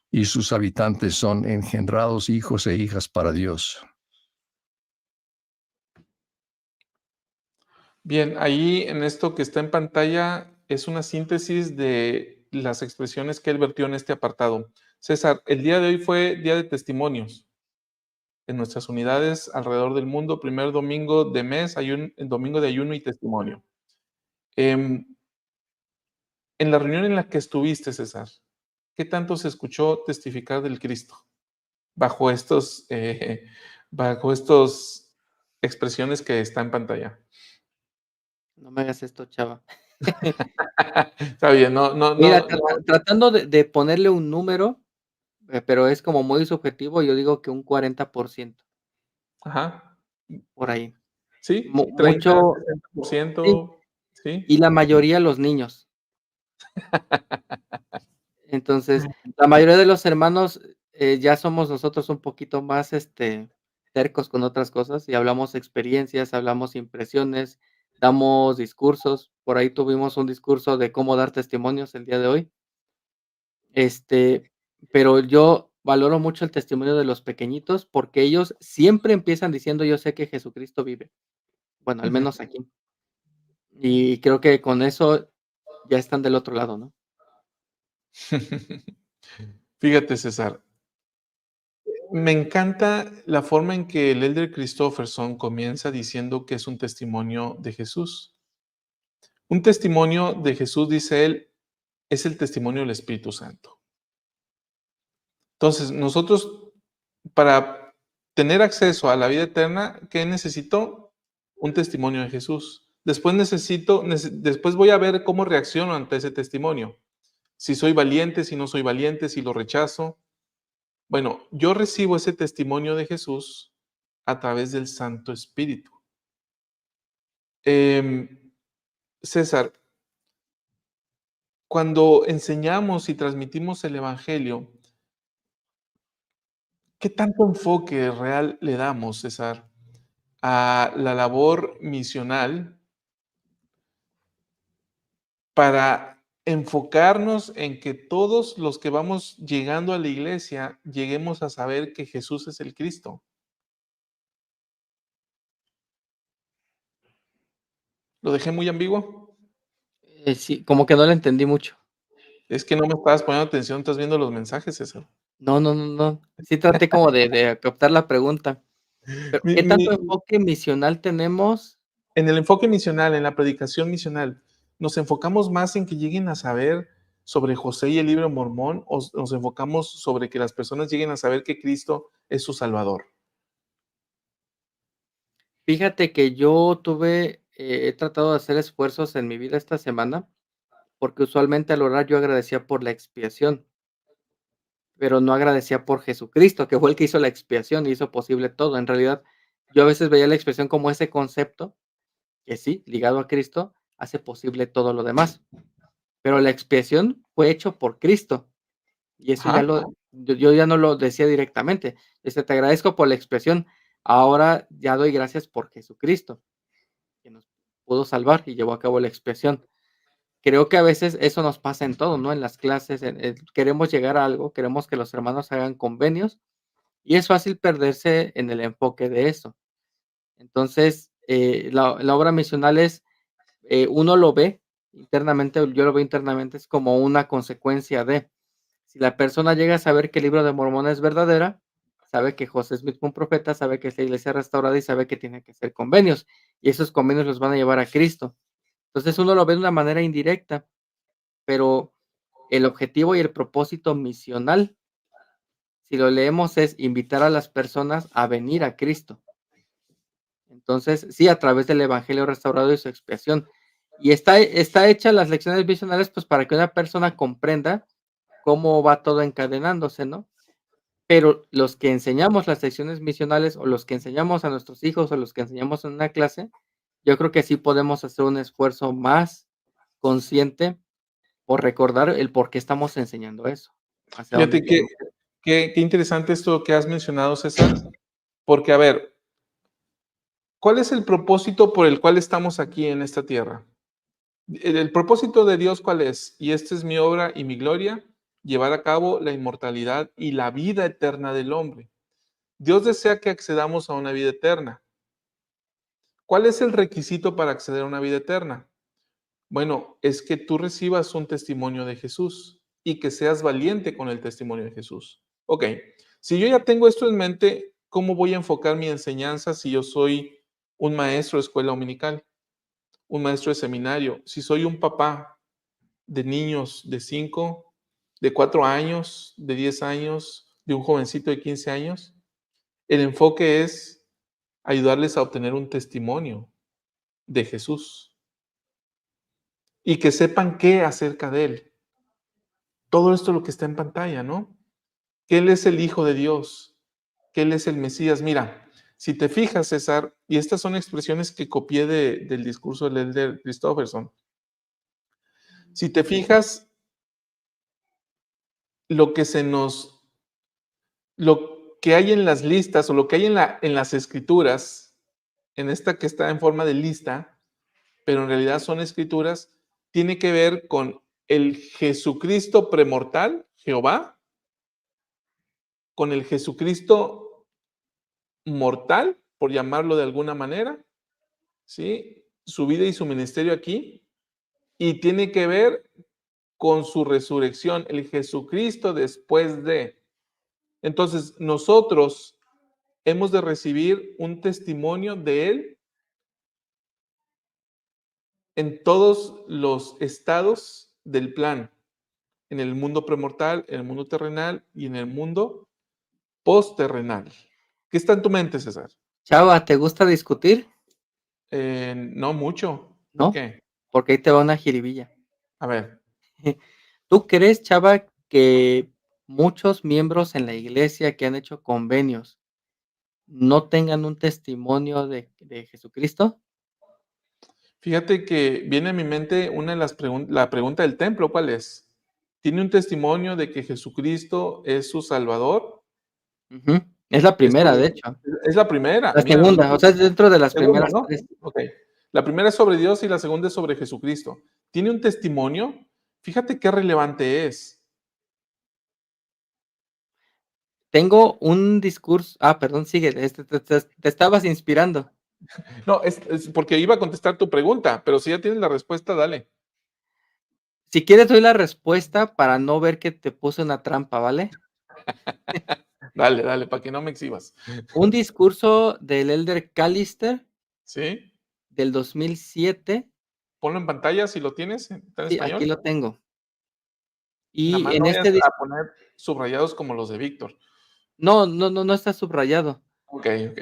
y sus habitantes son engendrados hijos e hijas para Dios. Bien, ahí en esto que está en pantalla es una síntesis de las expresiones que él vertió en este apartado. César, el día de hoy fue día de testimonios en nuestras unidades alrededor del mundo. Primer domingo de mes, domingo de ayuno y testimonio. En la reunión en la que estuviste, César, ¿qué tanto se escuchó testificar del Cristo bajo estos expresiones que está en pantalla? No me hagas esto, chava. Está bien, no, no, Mira, no, no. tratando de ponerle un número, pero es como muy subjetivo, yo digo que un 40%, Ajá. por ahí. Sí, 30, Mucho, sí, 60%, sí. y la mayoría los niños. Entonces, la mayoría de los hermanos, ya somos nosotros un poquito más, tercos con otras cosas, y hablamos experiencias, hablamos impresiones, damos discursos. Por ahí tuvimos un discurso de cómo dar testimonios el día de hoy. Este, pero yo valoro mucho el testimonio de los pequeñitos, porque ellos siempre empiezan diciendo: "Yo sé que Jesucristo vive". Bueno, al Ujú. menos aquí. Y creo que con eso ya están del otro lado, ¿no? Fíjate, César, me encanta la forma en que el Elder Christofferson comienza diciendo que es un testimonio de Jesús. Un testimonio de Jesús, dice él, es el testimonio del Espíritu Santo. Entonces, nosotros, para tener acceso a la vida eterna, ¿qué necesito? Un testimonio de Jesús. Después voy a ver cómo reacciono ante ese testimonio. Si soy valiente, si no soy valiente, si lo rechazo. Bueno, yo recibo ese testimonio de Jesús a través del Santo Espíritu. Em, César, cuando enseñamos y transmitimos el Evangelio, ¿qué tanto enfoque real le damos, César, a la labor misional para enfocarnos en que todos los que vamos llegando a la iglesia lleguemos a saber que Jesús es el Cristo? ¿Lo dejé muy ambiguo? Sí, como que no lo entendí mucho. Es que no me estabas poniendo atención, estás viendo los mensajes, César. No, no, no, no. Sí traté como de captar la pregunta, pero, Mi ¿qué mi tanto enfoque misional tenemos? En el enfoque misional, en la predicación misional, ¿nos enfocamos más en que lleguen a saber sobre José y el libro de Mormón o nos enfocamos sobre que las personas lleguen a saber que Cristo es su Salvador? Fíjate que he tratado de hacer esfuerzos en mi vida esta semana, porque usualmente al orar yo agradecía por la expiación, pero no agradecía por Jesucristo, que fue el que hizo la expiación y hizo posible todo. En realidad, yo a veces veía la expiación como ese concepto que sí, ligado a Cristo, hace posible todo lo demás. Pero la expiación fue hecho por Cristo. Y eso Ajá, yo ya no lo decía directamente. Te agradezco por la expresión. Ahora ya doy gracias por Jesucristo, que nos pudo salvar y llevó a cabo la expiación. Creo que a veces eso nos pasa en todo, ¿no? En las clases, queremos llegar a algo, queremos que los hermanos hagan convenios y es fácil perderse en el enfoque de eso. Entonces, la obra misional es, uno lo ve internamente, yo lo veo internamente, es como una consecuencia de. Si la persona llega a saber que el libro de Mormón es verdadera, sabe que José Smith fue un profeta, sabe que es la iglesia restaurada y sabe que tiene que hacer convenios, y esos convenios los van a llevar a Cristo. Entonces, uno lo ve de una manera indirecta, pero el objetivo y el propósito misional, si lo leemos, es invitar a las personas a venir a Cristo. Entonces, sí, a través del evangelio restaurado y su expiación. Y está hecha las lecciones misionales, pues, para que una persona comprenda cómo va todo encadenándose, ¿no? Pero los que enseñamos las secciones misionales, o los que enseñamos a nuestros hijos, o los que enseñamos en una clase, yo creo que sí podemos hacer un esfuerzo más consciente por recordar el por qué estamos enseñando eso, hacia dónde Fíjate que queremos ir. qué interesante esto que has mencionado, César, porque, a ver, ¿cuál es el propósito por el cual estamos aquí en esta tierra? El propósito de Dios, ¿cuál es? Y esta es mi obra y mi gloria, llevar a cabo la inmortalidad y la vida eterna del hombre. Dios desea que accedamos a una vida eterna. ¿Cuál es el requisito para acceder a una vida eterna? Bueno, es que tú recibas un testimonio de Jesús y que seas valiente con el testimonio de Jesús. Ok, si yo ya tengo esto en mente, ¿cómo voy a enfocar mi enseñanza si yo soy un maestro de escuela dominical, un maestro de seminario, si soy un papá de niños de 5, de 4 años, de 10 años, de un jovencito de 15 años? El enfoque es ayudarles a obtener un testimonio de Jesús y que sepan qué acerca de Él. Todo esto es lo que está en pantalla, ¿no? Que Él es el Hijo de Dios, que Él es el Mesías. Mira, si te fijas, César, y estas son expresiones que copié del discurso del Elder Christofferson, si te fijas, lo que se nos, lo que hay en las listas o lo que hay en las escrituras, en esta que está en forma de lista, pero en realidad son escrituras, tiene que ver con el Jesucristo premortal, Jehová, con el Jesucristo mortal, por llamarlo de alguna manera, ¿sí? Su vida y su ministerio aquí, y tiene que ver con su resurrección, el Jesucristo después de. Entonces, nosotros hemos de recibir un testimonio de Él en todos los estados del plan, en el mundo premortal, en el mundo terrenal y en el mundo postterrenal. ¿Qué está en tu mente, César? Chava, ¿te gusta discutir? No mucho. ¿Por ¿No? qué? Porque ahí te va una jiribilla. A ver. ¿Tú crees, Chava, que muchos miembros en la iglesia que han hecho convenios no tengan un testimonio de Jesucristo? Fíjate que viene a mi mente una de las la pregunta del templo, ¿cuál es? ¿Tiene un testimonio de que Jesucristo es su Salvador? Ujú. Es la Es, primera, de hecho. es la primera. La Mira, segunda, o sea, es dentro de las segunda, primeras ¿no? 3. Ok. La primera es sobre Dios y la segunda es sobre Jesucristo. ¿Tiene un testimonio? Fíjate qué relevante es. Tengo un discurso perdón, sigue, te estabas inspirando. No, es porque iba a contestar tu pregunta, pero si ya tienes la respuesta, dale. Si quieres doy la respuesta para no ver que te puse una trampa, ¿vale? Dale, dale, para que no me exhibas. Un discurso del Elder Callister ¿Sí? del 2007. Ponlo en pantalla si lo tienes, está en Sí, aquí español. lo tengo. Nada Y más en no vayas este dis a poner subrayados como los de Víctor. no está subrayado. Ok, ok.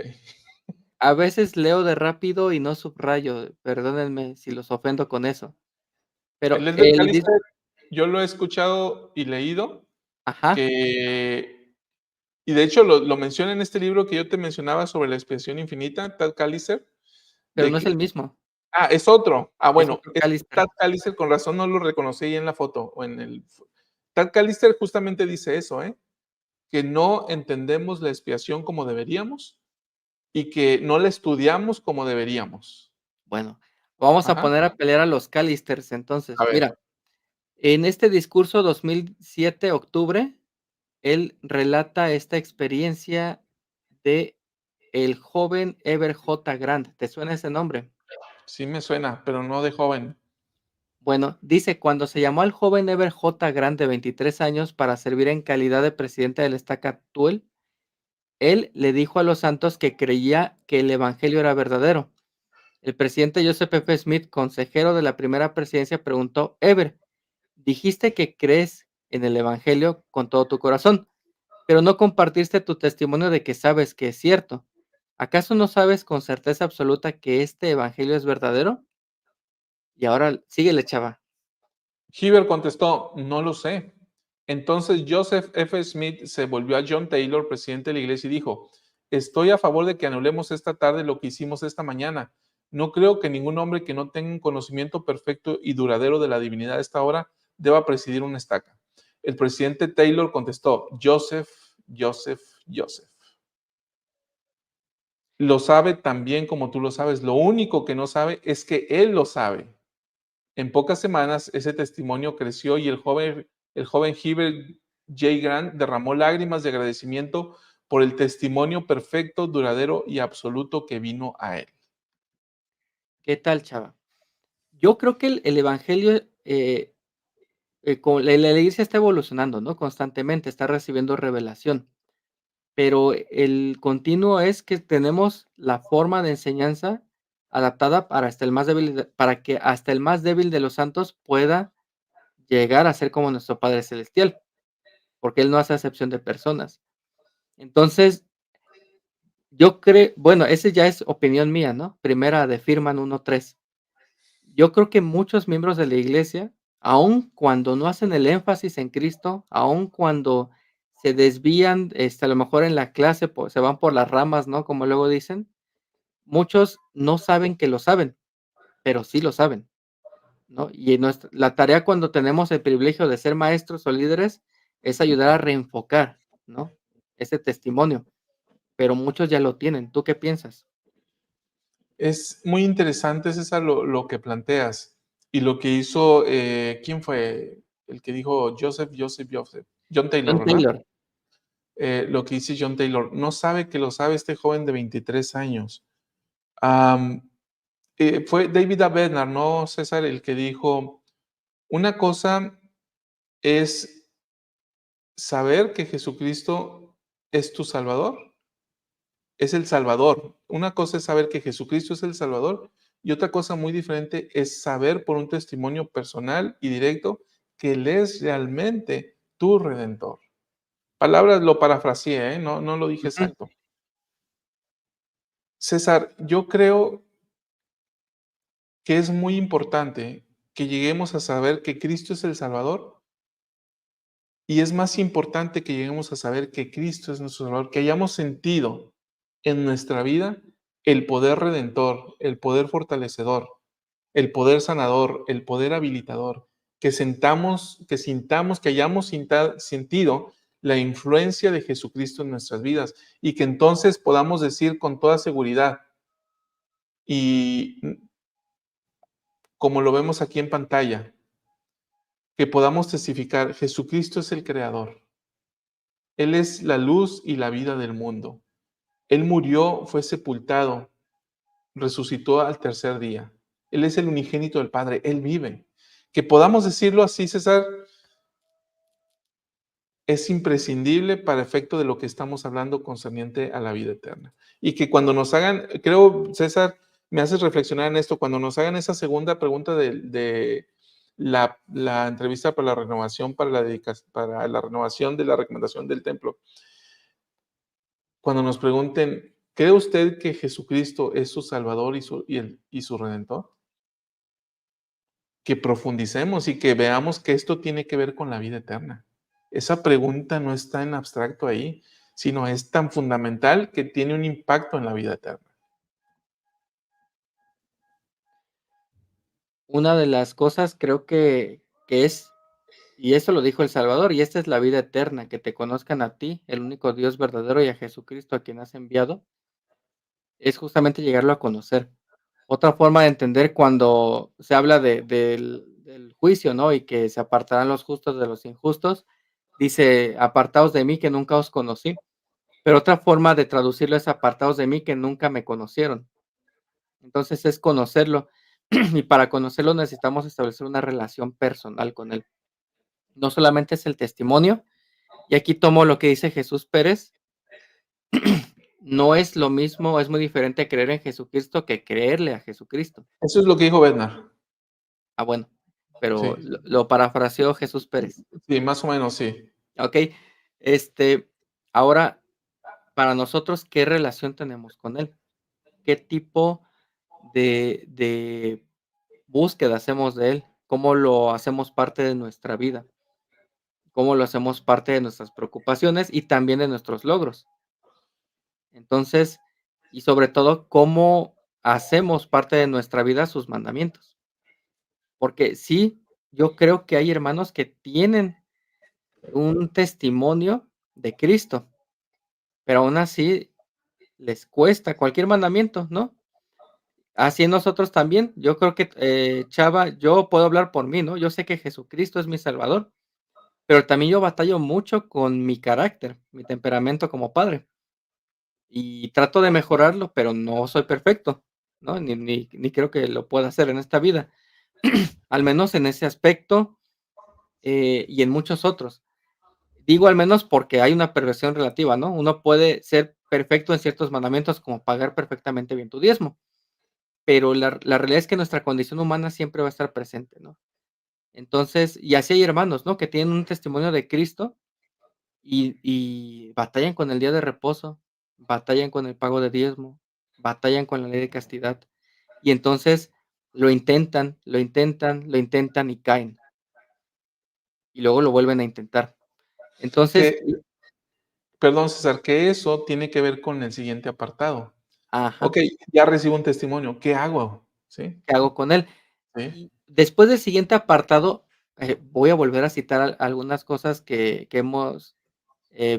A veces leo de rápido y no subrayo, perdónenme si los ofendo con eso. El Pero Elder el dis Callister, yo lo he escuchado y leído, ajá, que, y de hecho lo menciona en este libro que yo te mencionaba sobre la expresión infinita, Tad Callister, pero de no es que, el mismo, es otro. es Bueno, otro es Callister. Tad Callister, con razón no lo reconocí ahí en la foto, o en el. Tad Callister justamente dice eso, que no entendemos la expiación como deberíamos y que no la estudiamos como deberíamos. Bueno, vamos a Ajá, poner a pelear a los Callisters a entonces. ver, Mira, en este discurso 2007, octubre, él relata esta experiencia de el joven Ever J. Grant, ¿te suena ese nombre? sí me suena, pero no de joven. Bueno, dice, cuando se llamó al joven Ever J. Grant de 23 años para servir en calidad de presidente del Stacatuel, él le dijo a los santos que creía que el evangelio era verdadero. El presidente Joseph F. Smith, consejero de la primera presidencia, preguntó, Ever, dijiste que crees en el evangelio con todo tu corazón, pero no compartiste tu testimonio de que sabes que es cierto. ¿Acaso no sabes con certeza absoluta que este evangelio es verdadero? Y ahora síguele, chava. Heber contestó, no lo sé. Entonces Joseph F. Smith se volvió a John Taylor, presidente de la iglesia, y dijo, estoy a favor de que anulemos esta tarde lo que hicimos esta mañana. No creo que ningún hombre que no tenga un conocimiento perfecto y duradero de la divinidad a esta hora deba presidir una estaca. El presidente Taylor contestó, Joseph, Joseph, Joseph. Lo sabe tan bien como tú lo sabes. Lo único que no sabe es que él lo sabe. En pocas semanas ese testimonio creció y el joven Heber J. Grant derramó lágrimas de agradecimiento por el testimonio perfecto, duradero y absoluto que vino a él. ¿Qué tal, chava? Yo creo que el evangelio, con la iglesia está evolucionando, ¿no? Constantemente, está recibiendo revelación, pero el continuo es que tenemos la forma de enseñanza adaptada para que hasta el más débil de los santos pueda llegar a ser como nuestro Padre Celestial, porque Él no hace acepción de personas. Entonces, yo creo, bueno, ese ya es opinión mía, ¿no? Primera de Firman 1:3. Yo creo que muchos miembros de la iglesia, aun cuando no hacen el énfasis en Cristo, aun cuando se desvían, a lo mejor en la clase, pues, se van por las ramas, ¿no? Como luego dicen, muchos no saben que lo saben, pero sí lo saben, ¿no? Y la tarea cuando tenemos el privilegio de ser maestros o líderes es ayudar a reenfocar, ¿no? Ese testimonio, pero muchos ya lo tienen. ¿Tú qué piensas? Es muy interesante, César, lo que planteas y lo que hizo, ¿quién fue el que dijo Joseph, Joseph, Joseph? John Taylor, John ¿verdad? Taylor. Lo que dice John Taylor, no sabe que lo sabe este joven de 23 años. Am, fue David A. Bednar, ¿no, César? El que dijo, una cosa es saber que Jesucristo es tu Salvador, es el Salvador. Una cosa es saber que Jesucristo es el Salvador y otra cosa muy diferente es saber por un testimonio personal y directo que Él es realmente tu Redentor. Palabras lo parafraseé, ¿eh? No lo dije Ujú. exacto. César, yo creo que es muy importante que lleguemos a saber que Cristo es el Salvador y es más importante que lleguemos a saber que Cristo es nuestro Salvador, que hayamos sentido en nuestra vida el poder redentor, el poder fortalecedor, el poder sanador, el poder habilitador, que hayamos sentido la influencia de Jesucristo en nuestras vidas y que entonces podamos decir con toda seguridad y como lo vemos aquí en pantalla, que podamos testificar, Jesucristo es el Creador, Él es la luz y la vida del mundo. Él murió, fue sepultado, resucitó al tercer día. Él es el unigénito del Padre, Él vive. Que podamos decirlo así, César, es imprescindible para efecto de lo que estamos hablando concerniente a la vida eterna. Y que cuando nos hagan, creo, César, me haces reflexionar en esto, cuando nos hagan esa segunda pregunta de la entrevista para la renovación, para la renovación de la recomendación del templo, cuando nos pregunten, ¿cree usted que Jesucristo es su Salvador y su Redentor? Que profundicemos y que veamos que esto tiene que ver con la vida eterna. Esa pregunta no está en abstracto ahí, sino es tan fundamental que tiene un impacto en la vida eterna. Una de las cosas creo que es, y eso lo dijo el Salvador, y esta es la vida eterna, que te conozcan a ti, el único Dios verdadero, y a Jesucristo a quien has enviado, es justamente llegarlo a conocer. Otra forma de entender cuando se habla del juicio, ¿no? Y que se apartarán los justos de los injustos, dice, apartaos de mí que nunca os conocí. Pero otra forma de traducirlo es apartaos de mí que nunca me conocieron. Entonces es conocerlo. Y para conocerlo necesitamos establecer una relación personal con él. No solamente es el testimonio, y aquí tomo lo que dice Jesús Pérez, no es lo mismo, es muy diferente creer en Jesucristo que creerle a Jesucristo. Eso es lo que dijo Bednar. Ah, bueno, pero Sí, lo parafraseó Jesús Pérez. sí, más o menos sí. Okey, este, ahora, para nosotros, ¿qué relación tenemos con Él? ¿Qué tipo de búsqueda hacemos de Él? ¿Cómo lo hacemos parte de nuestra vida? ¿Cómo lo hacemos parte de nuestras preocupaciones y también de nuestros logros? Entonces, y sobre todo, ¿cómo hacemos parte de nuestra vida sus mandamientos? Porque sí, yo creo que hay hermanos que tienen un testimonio de Cristo, pero aún así les cuesta cualquier mandamiento, ¿no? Así nosotros también. Yo creo que, Chava, yo puedo hablar por mí, ¿no? Yo sé que Jesucristo es mi Salvador, pero también yo batallo mucho con mi carácter, mi temperamento como padre, y trato de mejorarlo, pero no soy perfecto, ¿no? Ni creo que lo pueda hacer en esta vida, al menos en ese aspecto, y en muchos otros. Digo al menos porque hay una perversión relativa, ¿no? Uno puede ser perfecto en ciertos mandamientos, como pagar perfectamente bien tu diezmo, pero la realidad es que nuestra condición humana siempre va a estar presente, ¿no? Entonces, y así hay hermanos, ¿no? Que tienen un testimonio de Cristo y batallan con el día de reposo, batallan con el pago de diezmo, batallan con la ley de castidad, y entonces lo intentan, lo intentan, lo intentan y caen, y luego lo vuelven a intentar. Entonces, Que, perdón, César, que eso tiene que ver con el siguiente apartado. ajá, Ok, ya recibo un testimonio, ¿qué hago? ¿Sí? ¿qué hago con él? ¿Sí? Y después del siguiente apartado, voy a volver a citar algunas cosas que hemos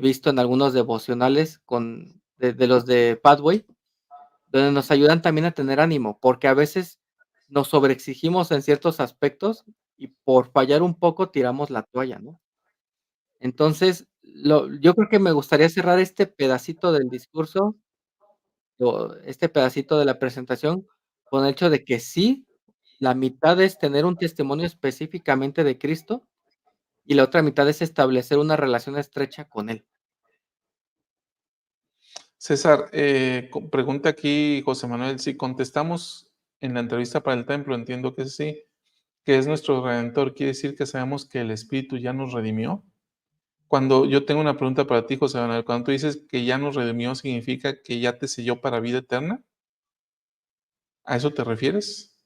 visto en algunos devocionales de los de Pathway, donde nos ayudan también a tener ánimo, porque a veces nos sobreexigimos en ciertos aspectos y por fallar un poco tiramos la toalla, ¿no? Entonces, yo creo que me gustaría cerrar este pedacito del discurso, o este pedacito de la presentación, con el hecho de que sí, la mitad es tener un testimonio específicamente de Cristo y la otra mitad es establecer una relación estrecha con Él. César, pregunta aquí José Manuel, si contestamos en la entrevista para el templo, entiendo que sí, que es nuestro redentor, ¿quiere decir que sabemos que el Espíritu ya nos redimió? Cuando yo tengo una pregunta para ti, José Manuel, cuando tú dices que ya nos redimió, ¿significa que ya te selló para vida eterna? ¿A eso te refieres?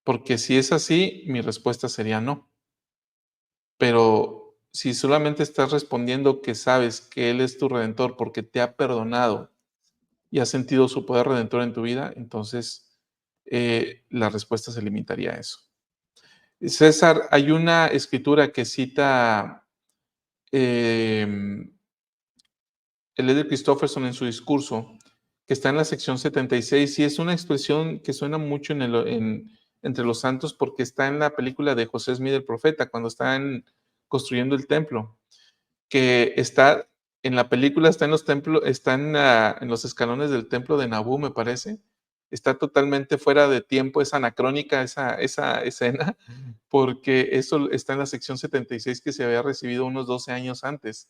Porque si es así, mi respuesta sería no. Pero si solamente estás respondiendo que sabes que Él es tu redentor porque te ha perdonado y has sentido su poder redentor en tu vida, entonces la respuesta se limitaría a eso. César, hay una escritura que cita el Elder Christofferson en su discurso, que está en la sección 76, y es una expresión que suena mucho entre los santos porque está en la película de José Smith el profeta, cuando están construyendo el templo, que está en la película, está en los templos, está en los escalones del templo de Nabú, me parece. Está totalmente fuera de tiempo, es anacrónica esa escena, porque eso está en la sección 76 que se había recibido unos 12 años antes.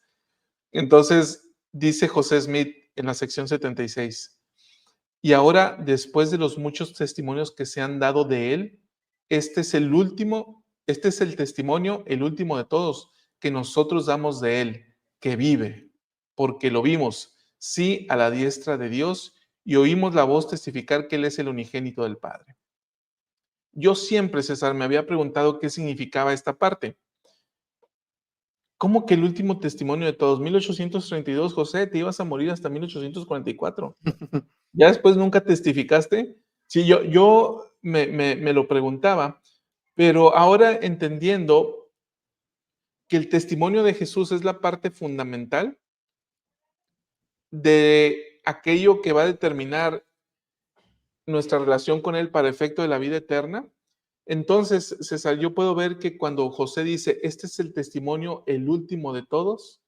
Entonces, dice José Smith en la sección 76, y ahora, después de los muchos testimonios que se han dado de él, este es el último, este es el testimonio, el último de todos, que nosotros damos de él, que vive, porque lo vimos, sí, a la diestra de Dios, y oímos la voz testificar que él es el unigénito del Padre. Yo siempre, César, me había preguntado qué significaba esta parte. ¿Cómo que el último testimonio de todos? 1832, José, te ibas a morir hasta 1844. ¿Ya después nunca testificaste? Sí, yo me lo preguntaba, pero ahora entendiendo que el testimonio de Jesús es la parte fundamental de aquello que va a determinar nuestra relación con Él para efecto de la vida eterna. Entonces, César, yo puedo ver que cuando José dice, este es el testimonio, el último de todos,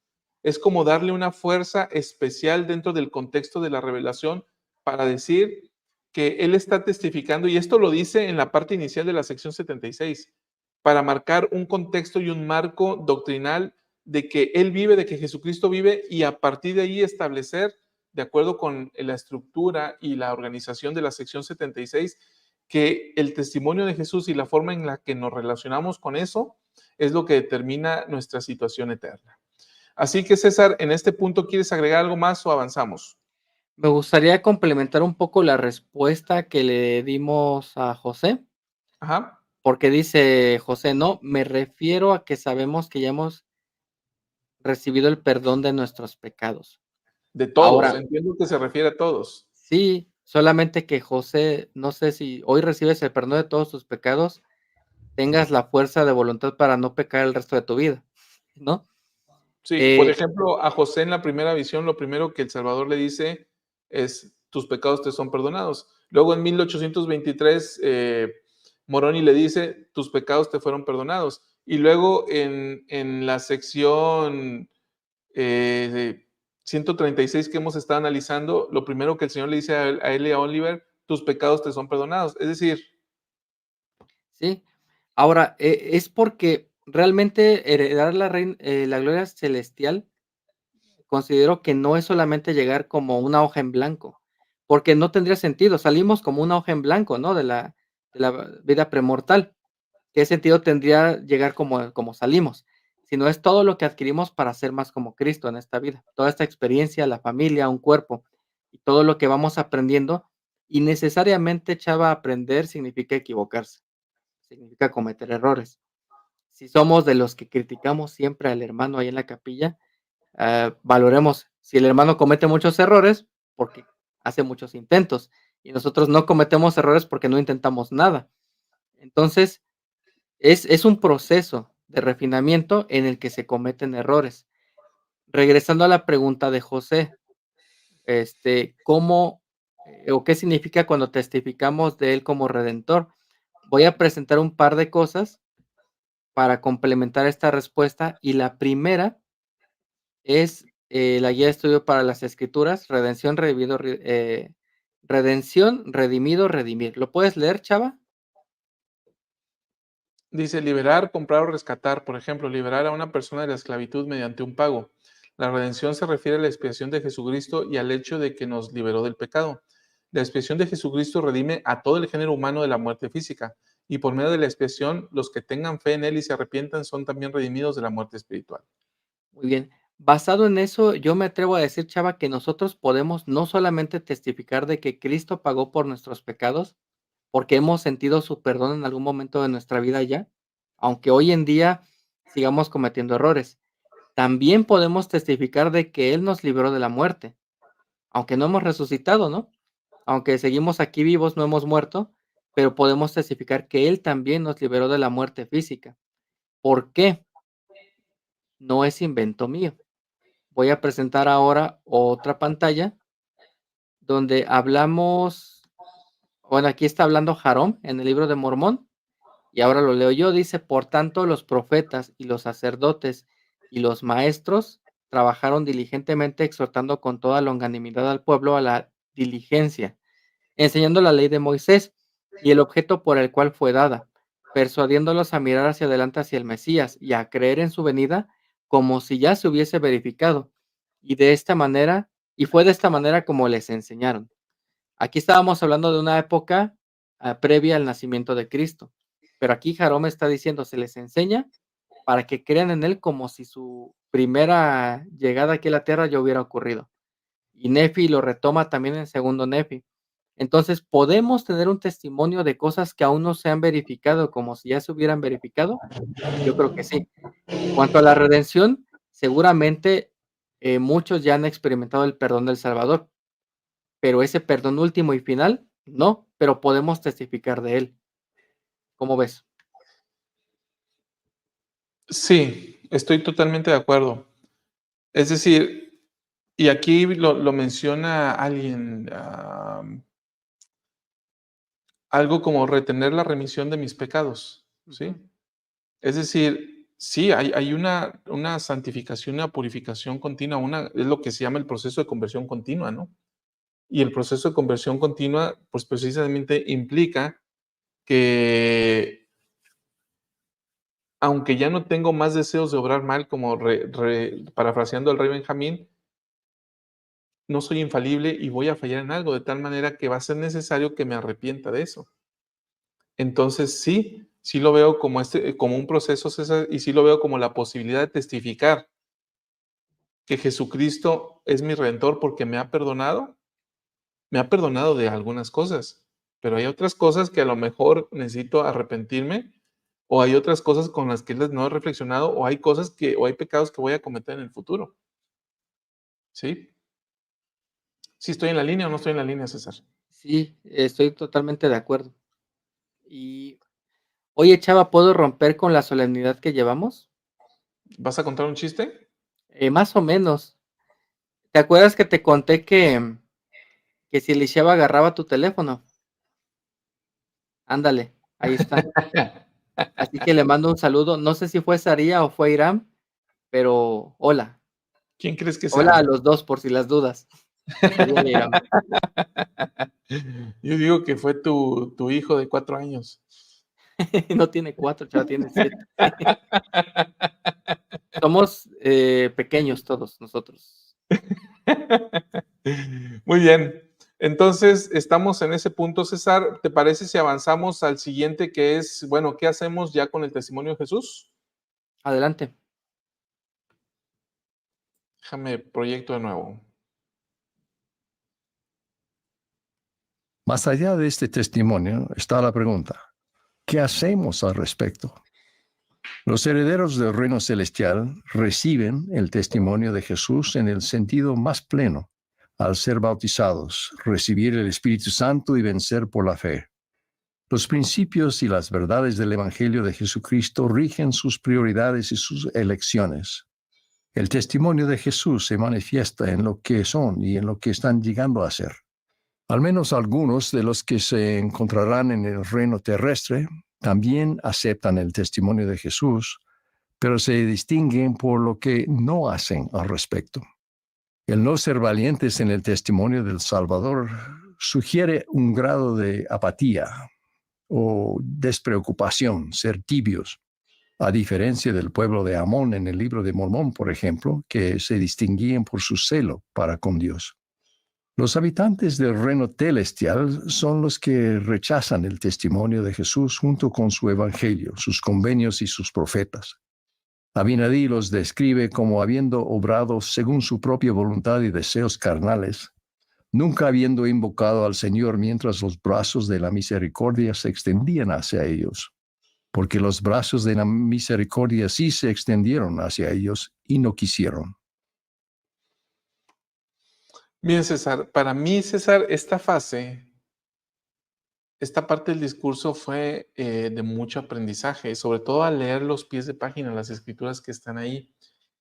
es como darle una fuerza especial dentro del contexto de la revelación para decir que Él está testificando, y esto lo dice en la parte inicial de la sección 76, para marcar un contexto y un marco doctrinal de que Él vive, de que Jesucristo vive, y a partir de ahí establecer, de acuerdo con la estructura y la organización de la sección 76, que el testimonio de Jesús y la forma en la que nos relacionamos con eso es lo que determina nuestra situación eterna. Así que César, en este punto, ¿quieres agregar algo más o avanzamos? Me gustaría complementar un poco la respuesta que le dimos a José, Ajá, porque dice José, no, me refiero a que sabemos que ya hemos recibido el perdón de nuestros pecados. de todos, Ahora, entiendo que se refiere a todos. sí, solamente que José, no sé si hoy recibes el perdón de todos tus pecados, tengas la fuerza de voluntad para no pecar el resto de tu vida, ¿no? Sí, por Eh, ejemplo, a José en la primera visión, lo primero que el Salvador le dice es, tus pecados te son perdonados. Luego en 1823, Moroni le dice, tus pecados te fueron perdonados. Y luego en la sección 136 que hemos estado analizando, lo primero que el Señor le dice a él y a Oliver, tus pecados te son perdonados. Es decir, sí. Ahora, es porque realmente heredar la gloria celestial, considero que no es solamente llegar como una hoja en blanco, porque no tendría sentido. Salimos como una hoja en blanco, ¿no? De la vida premortal. ¿Qué sentido tendría llegar como salimos? Sino es todo lo que adquirimos para ser más como Cristo en esta vida. Toda esta experiencia, la familia, un cuerpo y todo lo que vamos aprendiendo. Y necesariamente, Chava, aprender significa equivocarse, significa cometer errores. Si somos de los que criticamos siempre al hermano ahí en la capilla, valoremos si el hermano comete muchos errores porque hace muchos intentos y nosotros no cometemos errores porque no intentamos nada. Entonces, es un proceso de refinamiento en el que se cometen errores. Regresando a la pregunta de José, ¿cómo o qué significa cuando testificamos de él como redentor? Voy a presentar un par de cosas para complementar esta respuesta y la primera es la guía de estudio para las escrituras, redención, redimido, redimir. ¿Lo puedes leer, Chava? dice liberar, comprar o rescatar, por ejemplo, liberar a una persona de la esclavitud mediante un pago. La redención se refiere a la expiación de Jesucristo y al hecho de que nos liberó del pecado. La expiación de Jesucristo redime a todo el género humano de la muerte física, y por medio de la expiación, los que tengan fe en Él y se arrepientan son también redimidos de la muerte espiritual. Muy bien. Basado en eso, yo me atrevo a decir, Chava, que nosotros podemos no solamente testificar de que Cristo pagó por nuestros pecados, porque hemos sentido su perdón en algún momento de nuestra vida ya, aunque hoy en día sigamos cometiendo errores. También podemos testificar de que Él nos libró de la muerte, aunque no hemos resucitado, ¿no? Aunque seguimos aquí vivos, no hemos muerto, pero podemos testificar que Él también nos liberó de la muerte física. ¿Por qué? No es invento mío. Voy a presentar ahora otra pantalla donde hablamos, bueno, aquí está hablando Jarón en el libro de Mormón, y ahora lo leo yo, dice, por tanto, los profetas y los sacerdotes y los maestros trabajaron diligentemente exhortando con toda longanimidad al pueblo a la diligencia, enseñando la ley de Moisés y el objeto por el cual fue dada, persuadiéndolos a mirar hacia adelante hacia el Mesías y a creer en su venida como si ya se hubiese verificado. Y de esta manera, y fue de esta manera como les enseñaron. Aquí estábamos hablando de una época previa al nacimiento de Cristo, pero aquí Jarome está diciendo, se les enseña para que crean en él como si su primera llegada aquí a la tierra ya hubiera ocurrido. Y Nefi lo retoma también en segundo Nefi. Entonces, ¿podemos tener un testimonio de cosas que aún no se han verificado como si ya se hubieran verificado? Yo creo que sí. En cuanto a la redención, seguramente muchos ya han experimentado el perdón del Salvador, pero ese perdón último y final, no, pero podemos testificar de él. ¿Cómo ves? Sí, estoy totalmente de acuerdo. Es decir, y aquí lo menciona alguien, algo como retener la remisión de mis pecados, ¿sí? Ujú. Es decir, sí, hay una santificación, una purificación continua, es lo que se llama el proceso de conversión continua, ¿no? Y el proceso de conversión continua, pues precisamente implica que aunque ya no tengo más deseos de obrar mal, como parafraseando al rey Benjamín, no soy infalible y voy a fallar en algo, de tal manera que va a ser necesario que me arrepienta de eso. Entonces, sí, sí lo veo como como un proceso, César, y sí lo veo como la posibilidad de testificar que Jesucristo es mi redentor porque me ha perdonado de algunas cosas, pero hay otras cosas que a lo mejor necesito arrepentirme, o hay otras cosas con las que no he reflexionado, o hay pecados que voy a cometer en el futuro. ¿Sí? ¿Sí estoy en la línea o no estoy en la línea, César? Sí, estoy totalmente de acuerdo. Y, oye, Chava, ¿puedo romper con la solemnidad que llevamos? ¿Vas a contar un chiste? Más o menos. ¿Te acuerdas que te conté que si Elisheva agarraba tu teléfono? Ándale, ahí está. Así que le mando un saludo. No sé si fue Saría o fue Irán, pero hola. ¿Quién crees que Hola a sea? los dos por si las dudas. Salúdale, Irán. Yo digo que fue tu hijo de 4 años. No tiene 4, Chava, tiene 7. Somos pequeños todos nosotros. Muy bien. Entonces, estamos en ese punto, César. ¿Te parece si avanzamos al siguiente que es, bueno, qué hacemos ya con el testimonio de Jesús? Adelante. Déjame proyecto de nuevo. Más allá de este testimonio está la pregunta, ¿qué hacemos al respecto? Los herederos del reino celestial reciben el testimonio de Jesús en el sentido más pleno, al ser bautizados, recibir el Espíritu Santo y vencer por la fe. Los principios y las verdades del Evangelio de Jesucristo rigen sus prioridades y sus elecciones. El testimonio de Jesús se manifiesta en lo que son y en lo que están llegando a ser. Al menos algunos de los que se encontrarán en el reino terrestre también aceptan el testimonio de Jesús, pero se distinguen por lo que no hacen al respecto. El no ser valientes en el testimonio del Salvador sugiere un grado de apatía o despreocupación, ser tibios, a diferencia del pueblo de Amón en el libro de Mormón, por ejemplo, que se distinguían por su celo para con Dios. Los habitantes del reino celestial son los que rechazan el testimonio de Jesús junto con su evangelio, sus convenios y sus profetas. Abinadí los describe como habiendo obrado según su propia voluntad y deseos carnales, nunca habiendo invocado al Señor mientras los brazos de la misericordia se extendían hacia ellos, porque los brazos de la misericordia sí se extendieron hacia ellos y no quisieron. Bien, César, para mí, César, esta parte del discurso fue de mucho aprendizaje, sobre todo al leer los pies de página, las escrituras que están ahí.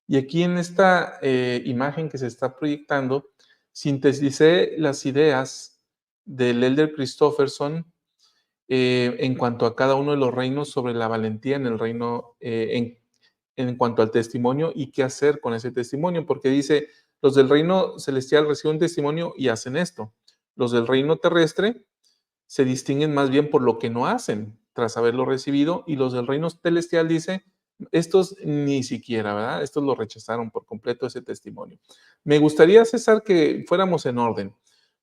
Y aquí en esta imagen que se está proyectando, sinteticé las ideas del Elder Christofferson en cuanto a cada uno de los reinos sobre la valentía en el reino, en cuanto al testimonio y qué hacer con ese testimonio, porque dice, los del reino celestial reciben un testimonio y hacen esto. Los del reino terrestre se distinguen más bien por lo que no hacen tras haberlo recibido, y los del reino celestial dice, estos ni siquiera, ¿verdad? Estos lo rechazaron por completo ese testimonio. Me gustaría, César, que fuéramos en orden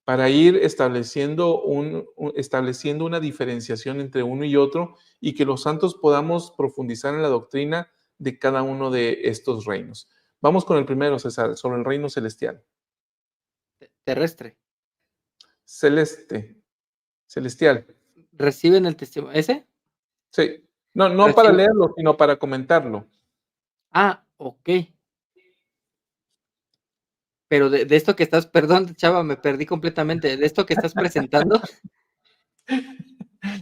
para ir estableciendo una diferenciación entre uno y otro y que los santos podamos profundizar en la doctrina de cada uno de estos reinos. Vamos con el primero, César, sobre el reino celestial. Terrestre. Celestial. ¿Reciben el testimonio? ¿Ese? Sí. No para Recibe. leerlo, sino para comentarlo. Ah, ok. Pero de esto que estás, perdón, Chava, me perdí completamente. De esto que estás presentando.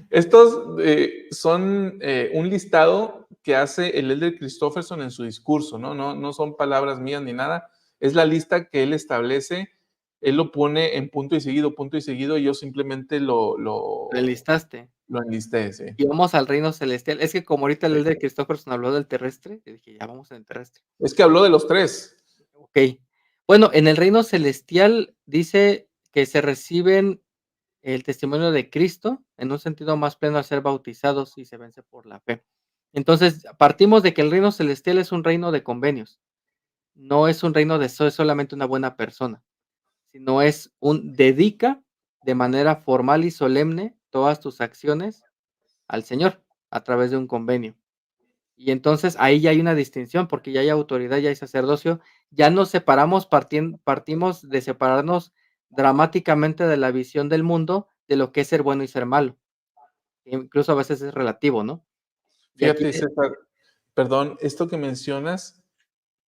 Estos son un listado que hace el Elder Christofferson en su discurso, ¿no? No son palabras mías ni nada. Es la lista que él establece. Él lo pone en punto y seguido, y yo simplemente Lo enlistaste. lo enlisté, sí. Y vamos al reino celestial. Es que como ahorita el Sí. Elder Christopherson habló del terrestre, yo dije, ya vamos en el terrestre. Es que habló de los tres. Ok. Bueno, en el reino celestial dice que se reciben el testimonio de Cristo en un sentido más pleno al ser bautizados y se vence por la fe. Entonces, partimos de que el reino celestial es un reino de convenios. No es un reino de soy solamente una buena persona, sino es un dedica de manera formal y solemne todas tus acciones al Señor a través de un convenio. Y entonces ahí ya hay una distinción, porque ya hay autoridad, ya hay sacerdocio, ya nos separamos, partimos de separarnos dramáticamente de la visión del mundo, de lo que es ser bueno y ser malo. Incluso a veces es relativo, ¿no? Y aquí Fíjate, César, perdón, esto que mencionas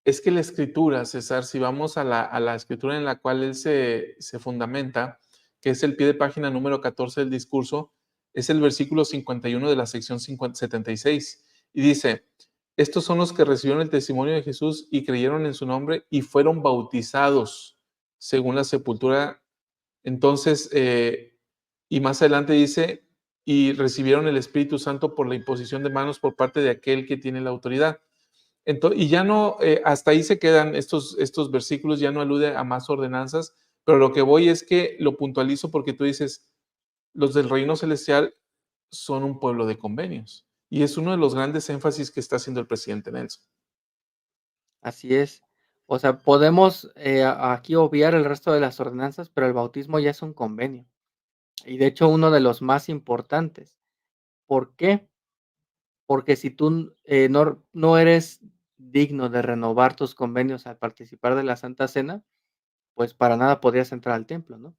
es que la escritura, César, si vamos a la escritura en la cual él se fundamenta, que es el pie de página número 14 del discurso, es el versículo 51 de la sección 76. Y dice, estos son los que recibieron el testimonio de Jesús y creyeron en su nombre y fueron bautizados según la sepultura. Entonces, y más adelante dice, y recibieron el Espíritu Santo por la imposición de manos por parte de aquel que tiene la autoridad. Y ya no, hasta ahí se quedan estos versículos, ya no alude a más ordenanzas, pero lo que voy es que lo puntualizo porque tú dices, los del reino celestial son un pueblo de convenios. Y es uno de los grandes énfasis que está haciendo el presidente Nelson. así es. O sea, podemos aquí obviar el resto de las ordenanzas, pero el bautismo ya es un convenio. Y de hecho, uno de los más importantes. ¿Por qué? Porque si tú no eres digno de renovar tus convenios al participar de la Santa Cena, pues para nada podrías entrar al templo, ¿no?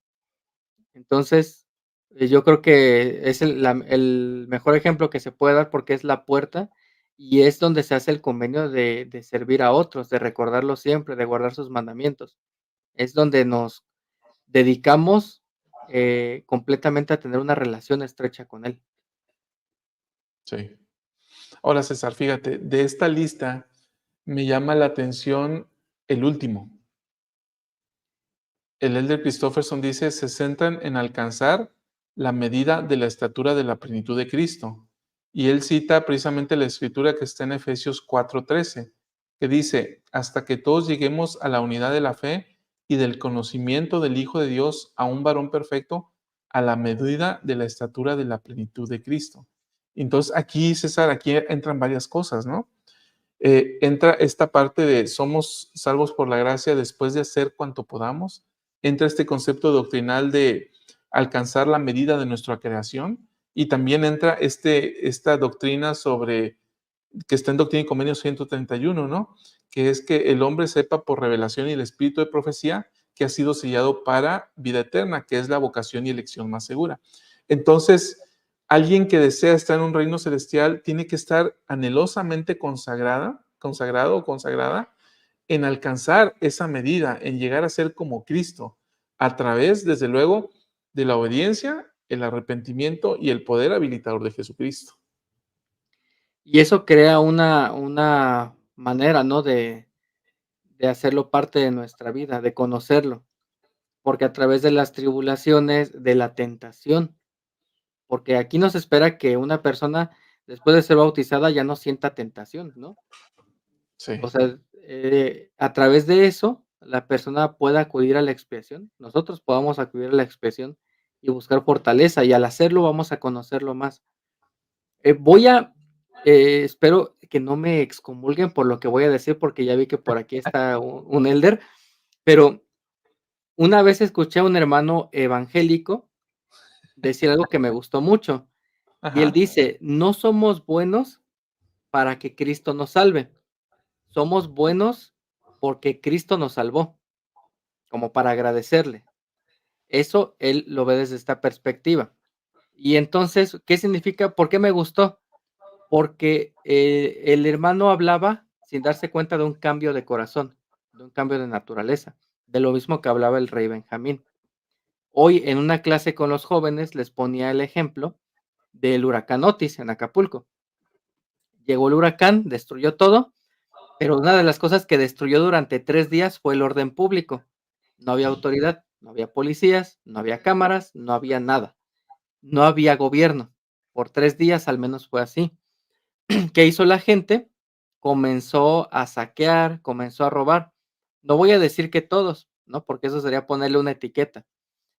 Entonces, yo creo que es el mejor ejemplo que se puede dar porque es la puerta y es donde se hace el convenio de servir a otros, de recordarlos siempre, de guardar sus mandamientos. Es donde nos dedicamos completamente a tener una relación estrecha con Él. Sí. Ahora, César, fíjate, de esta lista me llama la atención el último. El elder Christofferson dice, se centran en alcanzar la medida de la estatura de la plenitud de Cristo. Y él cita precisamente la escritura que está en Efesios 4:13, que dice, hasta que todos lleguemos a la unidad de la fe y del conocimiento del Hijo de Dios, a un varón perfecto, a la medida de la estatura de la plenitud de Cristo. Entonces aquí, César, aquí entran varias cosas, ¿no? Entra esta parte de somos salvos por la gracia después de hacer cuanto podamos. Entra este concepto doctrinal de alcanzar la medida de nuestra creación y también entra esta doctrina sobre, que está en Doctrina y Convenios 131, ¿no? Que es que el hombre sepa por revelación y el espíritu de profecía que ha sido sellado para vida eterna, que es la vocación y elección más segura. Entonces, alguien que desea estar en un reino celestial tiene que estar anhelosamente consagrado o consagrada en alcanzar esa medida, en llegar a ser como Cristo, a través, desde luego, de la obediencia, el arrepentimiento y el poder habilitador de Jesucristo. Y eso crea una manera, ¿no? De hacerlo parte de nuestra vida, de conocerlo, porque a través de las tribulaciones, de la tentación, porque aquí nos espera que una persona, después de ser bautizada, ya no sienta tentación, ¿no? O Sí, sea, a través de eso, la persona pueda acudir a la expiación, nosotros podamos acudir a la expiación y buscar fortaleza, y al hacerlo vamos a conocerlo más. Voy a espero que no me excomulguen por lo que voy a decir, porque ya vi que por aquí está un elder, pero una vez escuché a un hermano evangélico decir algo que me gustó mucho, y él ajá, dice: "No somos buenos para que Cristo nos salve, somos buenos porque Cristo nos salvó", como para agradecerle. Eso él lo ve desde esta perspectiva. Y entonces, ¿qué significa? ¿Por qué me gustó? Porque, el hermano hablaba sin darse cuenta de un cambio de corazón, de un cambio de naturaleza, de lo mismo que hablaba el rey Benjamín. Hoy, en una clase con los jóvenes, les ponía el ejemplo del huracán Otis en Acapulco. Llegó el huracán, destruyó todo, pero una de las cosas que destruyó durante 3 días fue el orden público. No había autoridad, no había policías, no había cámaras, no había nada, no había gobierno. Por 3 días al menos fue así. ¿Qué hizo la gente? Comenzó a saquear, comenzó a robar. No voy a decir que todos, ¿no? Porque eso sería ponerle una etiqueta,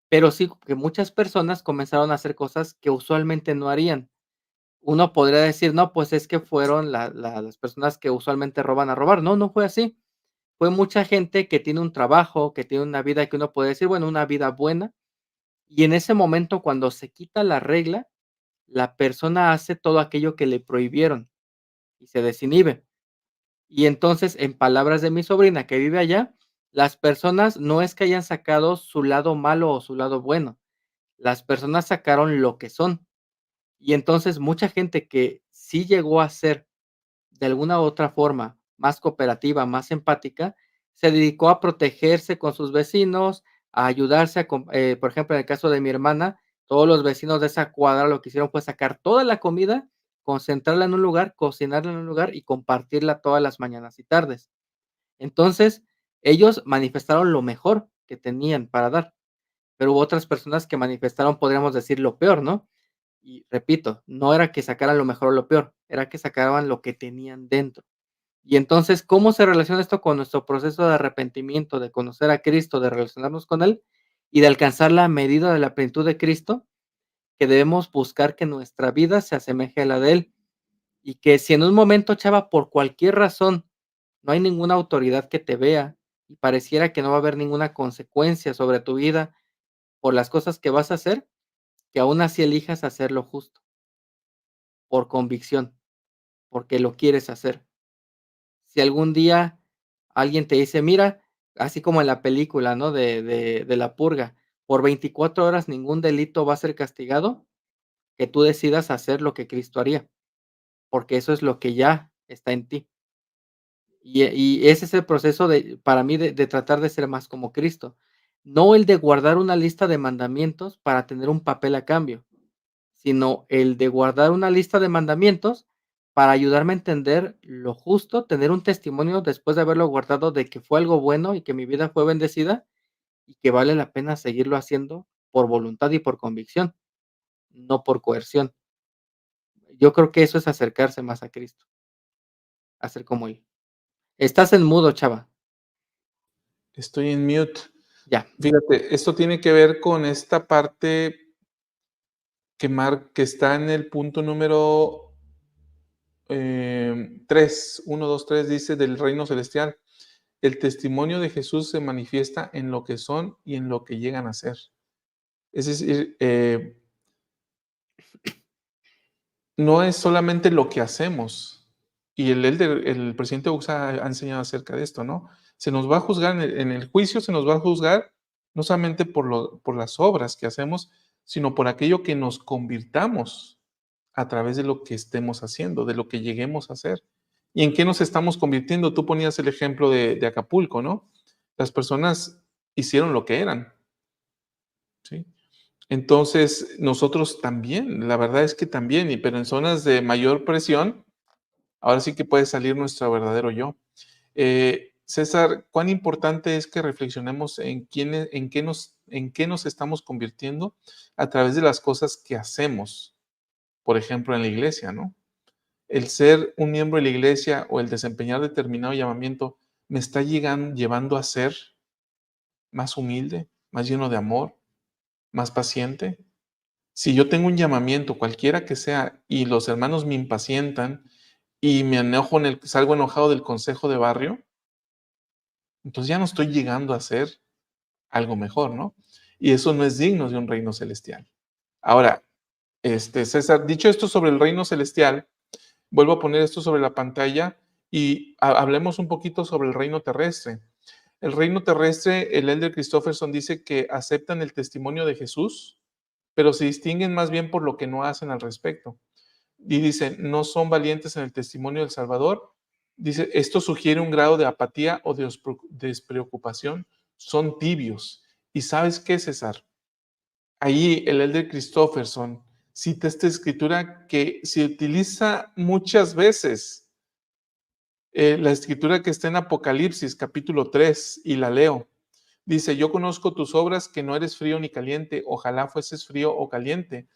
pero sí que muchas personas comenzaron a hacer cosas que usualmente no harían. Uno podría decir: "No, pues es que fueron las personas que usualmente roban a robar". No, no fue así. Fue mucha gente que tiene un trabajo, que tiene una vida que uno puede decir, bueno, una vida buena, y en ese momento, cuando se quita la regla, la persona hace todo aquello que le prohibieron. y se desinhibe. Y entonces, en palabras de mi sobrina que vive allá, las personas no es que hayan sacado su lado malo o su lado bueno, las personas sacaron lo que son. Y entonces mucha gente que sí llegó a ser de alguna u otra forma más cooperativa, más empática, se dedicó a protegerse con sus vecinos, a ayudarse por ejemplo, en el caso de mi hermana, todos los vecinos de esa cuadra lo que hicieron fue sacar toda la comida, concentrarla en un lugar, cocinarla en un lugar y compartirla todas las mañanas y tardes. Entonces, ellos manifestaron lo mejor que tenían para dar, pero hubo otras personas que manifestaron, podríamos decir, lo peor, ¿no? Y repito, no era que sacaran lo mejor o lo peor, era que sacaban lo que tenían dentro. Y entonces, ¿cómo se relaciona esto con nuestro proceso de arrepentimiento, de conocer a Cristo, de relacionarnos con Él y de alcanzar la medida de la plenitud de Cristo? Que debemos buscar que nuestra vida se asemeje a la de Él. Y que si en un momento, chava, por cualquier razón, no hay ninguna autoridad que te vea y pareciera que no va a haber ninguna consecuencia sobre tu vida por las cosas que vas a hacer, que aún así elijas hacer lo justo, por convicción, porque lo quieres hacer. Si algún día alguien te dice: "Mira", así como en la película, ¿no? De La Purga, por 24 horas ningún delito va a ser castigado, que tú decidas hacer lo que Cristo haría, porque eso es lo que ya está en ti. Y ese es el proceso de para mí de tratar de ser más como Cristo, no el de guardar una lista de mandamientos para tener un papel a cambio, sino el de guardar una lista de mandamientos para ayudarme a entender lo justo, tener un testimonio después de haberlo guardado de que fue algo bueno y que mi vida fue bendecida y que vale la pena seguirlo haciendo por voluntad y por convicción, no por coerción. Yo creo que eso es acercarse más a Cristo, a ser como Él. Estás en mudo, chava. Estoy en mute. Ya. Fíjate, esto tiene que ver con esta parte que está en el punto número 3, 1, 2, 3, dice del reino celestial. El testimonio de Jesús se manifiesta en lo que son y en lo que llegan a ser. Es decir, no es solamente lo que hacemos. Y el presidente UXA ha enseñado acerca de esto, ¿no? Se nos va a juzgar en el juicio, se nos va a juzgar no solamente por las obras que hacemos, sino por aquello que nos convirtamos a través de lo que estemos haciendo, de lo que lleguemos a hacer. ¿Y en qué nos estamos convirtiendo? Tú ponías el ejemplo de Acapulco, ¿no? Las personas hicieron lo que eran, ¿sí? Entonces, nosotros también, la verdad es que también, pero en zonas de mayor presión, ahora sí que puede salir nuestro verdadero yo. César, ¿cuán importante es que reflexionemos en qué nos estamos convirtiendo a través de las cosas que hacemos? Por ejemplo, en la iglesia, ¿no? El ser un miembro de la iglesia o el desempeñar determinado llamamiento me está llevando a ser más humilde, más lleno de amor, más paciente. Si yo tengo un llamamiento, cualquiera que sea, y los hermanos me impacientan y me enojo salgo enojado del consejo de barrio, entonces ya no estoy llegando a ser algo mejor, ¿no? Y eso no es digno de un reino celestial. Ahora, César, dicho esto sobre el reino celestial, vuelvo a poner esto sobre la pantalla y hablemos un poquito sobre el reino terrestre. El reino terrestre, el Elder Christofferson dice que aceptan el testimonio de Jesús, pero se distinguen más bien por lo que no hacen al respecto. Y dice, no son valientes en el testimonio del Salvador. Dice, esto sugiere un grado de apatía o de despreocupación. Son tibios. ¿Y sabes qué, César? Ahí el Elder Christofferson cita esta escritura que se utiliza muchas veces. La escritura que está en Apocalipsis, capítulo 3, y la leo. Dice, yo conozco tus obras, que no eres frío ni caliente, ojalá fueses frío o caliente,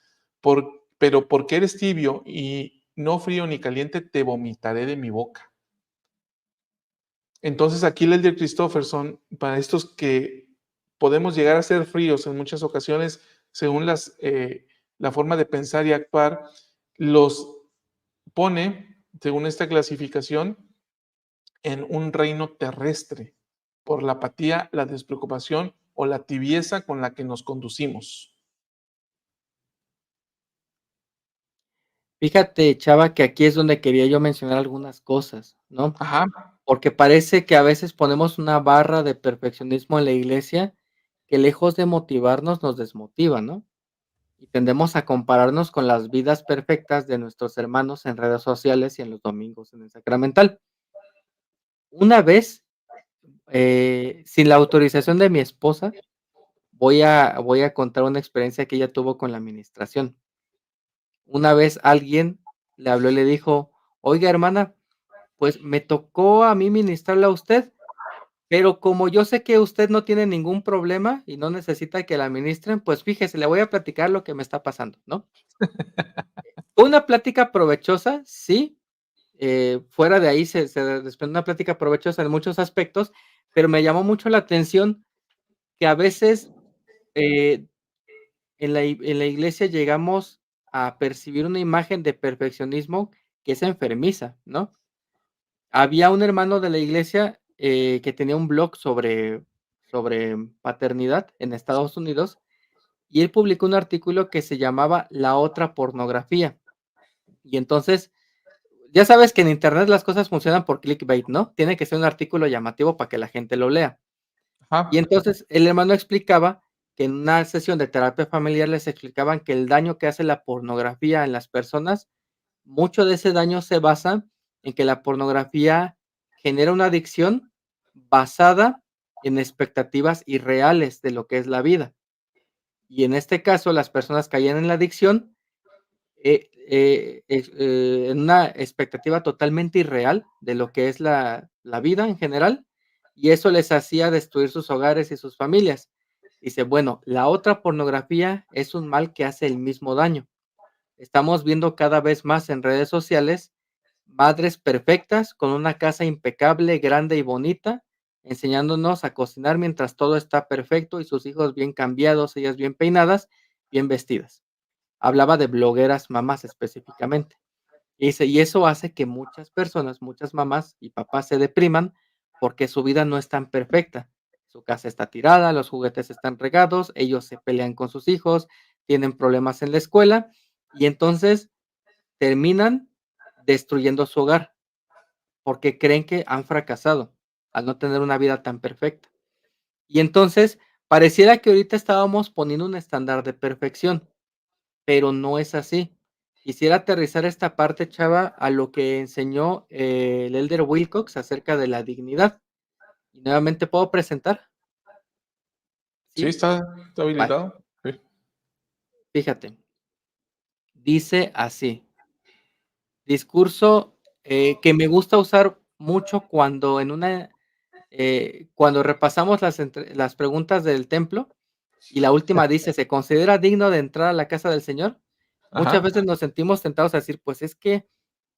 pero porque eres tibio y no frío ni caliente, te vomitaré de mi boca. Entonces aquí el Elder Christofferson, para estos que podemos llegar a ser fríos en muchas ocasiones, según la forma de pensar y actuar, los pone, según esta clasificación, en un reino terrestre, por la apatía, la despreocupación o la tibieza con la que nos conducimos. Fíjate, Chava, que aquí es donde quería yo mencionar algunas cosas, ¿no? Ajá, Porque parece que a veces ponemos una barra de perfeccionismo en la iglesia que lejos de motivarnos nos desmotiva, ¿no? Y tendemos a compararnos con las vidas perfectas de nuestros hermanos en redes sociales y en los domingos en el sacramental. Una vez, sin la autorización de mi esposa, voy a contar una experiencia que ella tuvo con la administración. Una vez alguien le habló y le dijo: "Oiga, hermana, pues me tocó a mí ministrarle a usted, pero como yo sé que usted no tiene ningún problema y no necesita que la ministren, pues fíjese, le voy a platicar lo que me está pasando", ¿no? Fue una plática provechosa, sí, fuera de ahí se desprende una plática provechosa en muchos aspectos, pero me llamó mucho la atención que a veces, eh, en la iglesia llegamos a percibir una imagen de perfeccionismo que es enfermiza, ¿no? Había un hermano de la iglesia, que tenía un blog sobre paternidad en Estados Unidos, y él publicó un artículo que se llamaba La otra pornografía. Y entonces, ya sabes que en Internet las cosas funcionan por clickbait, ¿no? Tiene que ser un artículo llamativo para que la gente lo lea. Y ajá. entonces el hermano explicaba que en una sesión de terapia familiar les explicaban que el daño que hace la pornografía en las personas, mucho de ese daño se basa en que la pornografía genera una adicción basada en expectativas irreales de lo que es la vida. Y en este caso, las personas caían en la adicción, en una expectativa totalmente irreal de lo que es la vida en general, y eso les hacía destruir sus hogares y sus familias. Dice, bueno, la otra pornografía es un mal que hace el mismo daño. Estamos viendo cada vez más en redes sociales madres perfectas con una casa impecable, grande y bonita, enseñándonos a cocinar mientras todo está perfecto y sus hijos bien cambiados, ellas bien peinadas, bien vestidas. Hablaba de blogueras mamás específicamente. Y dice, y eso hace que muchas personas, muchas mamás y papás se depriman porque su vida no es tan perfecta. Su casa está tirada, los juguetes están regados, ellos se pelean con sus hijos, tienen problemas en la escuela y entonces terminan destruyendo su hogar porque creen que han fracasado al no tener una vida tan perfecta. Y entonces pareciera que ahorita estábamos poniendo un estándar de perfección, pero no es así. Quisiera aterrizar esta parte, Chava, a lo que enseñó, el Elder Wilcox acerca de la dignidad. Y nuevamente, ¿puedo presentar? Sí, ¿Sí? está Vale, habilitado. Sí. fíjate, dice así: discurso, que me gusta usar mucho cuando cuando repasamos las preguntas del templo, y la última dice: "¿Se considera digno de entrar a la casa del Señor?". Muchas Ajá. veces nos sentimos tentados a decir: "Pues es que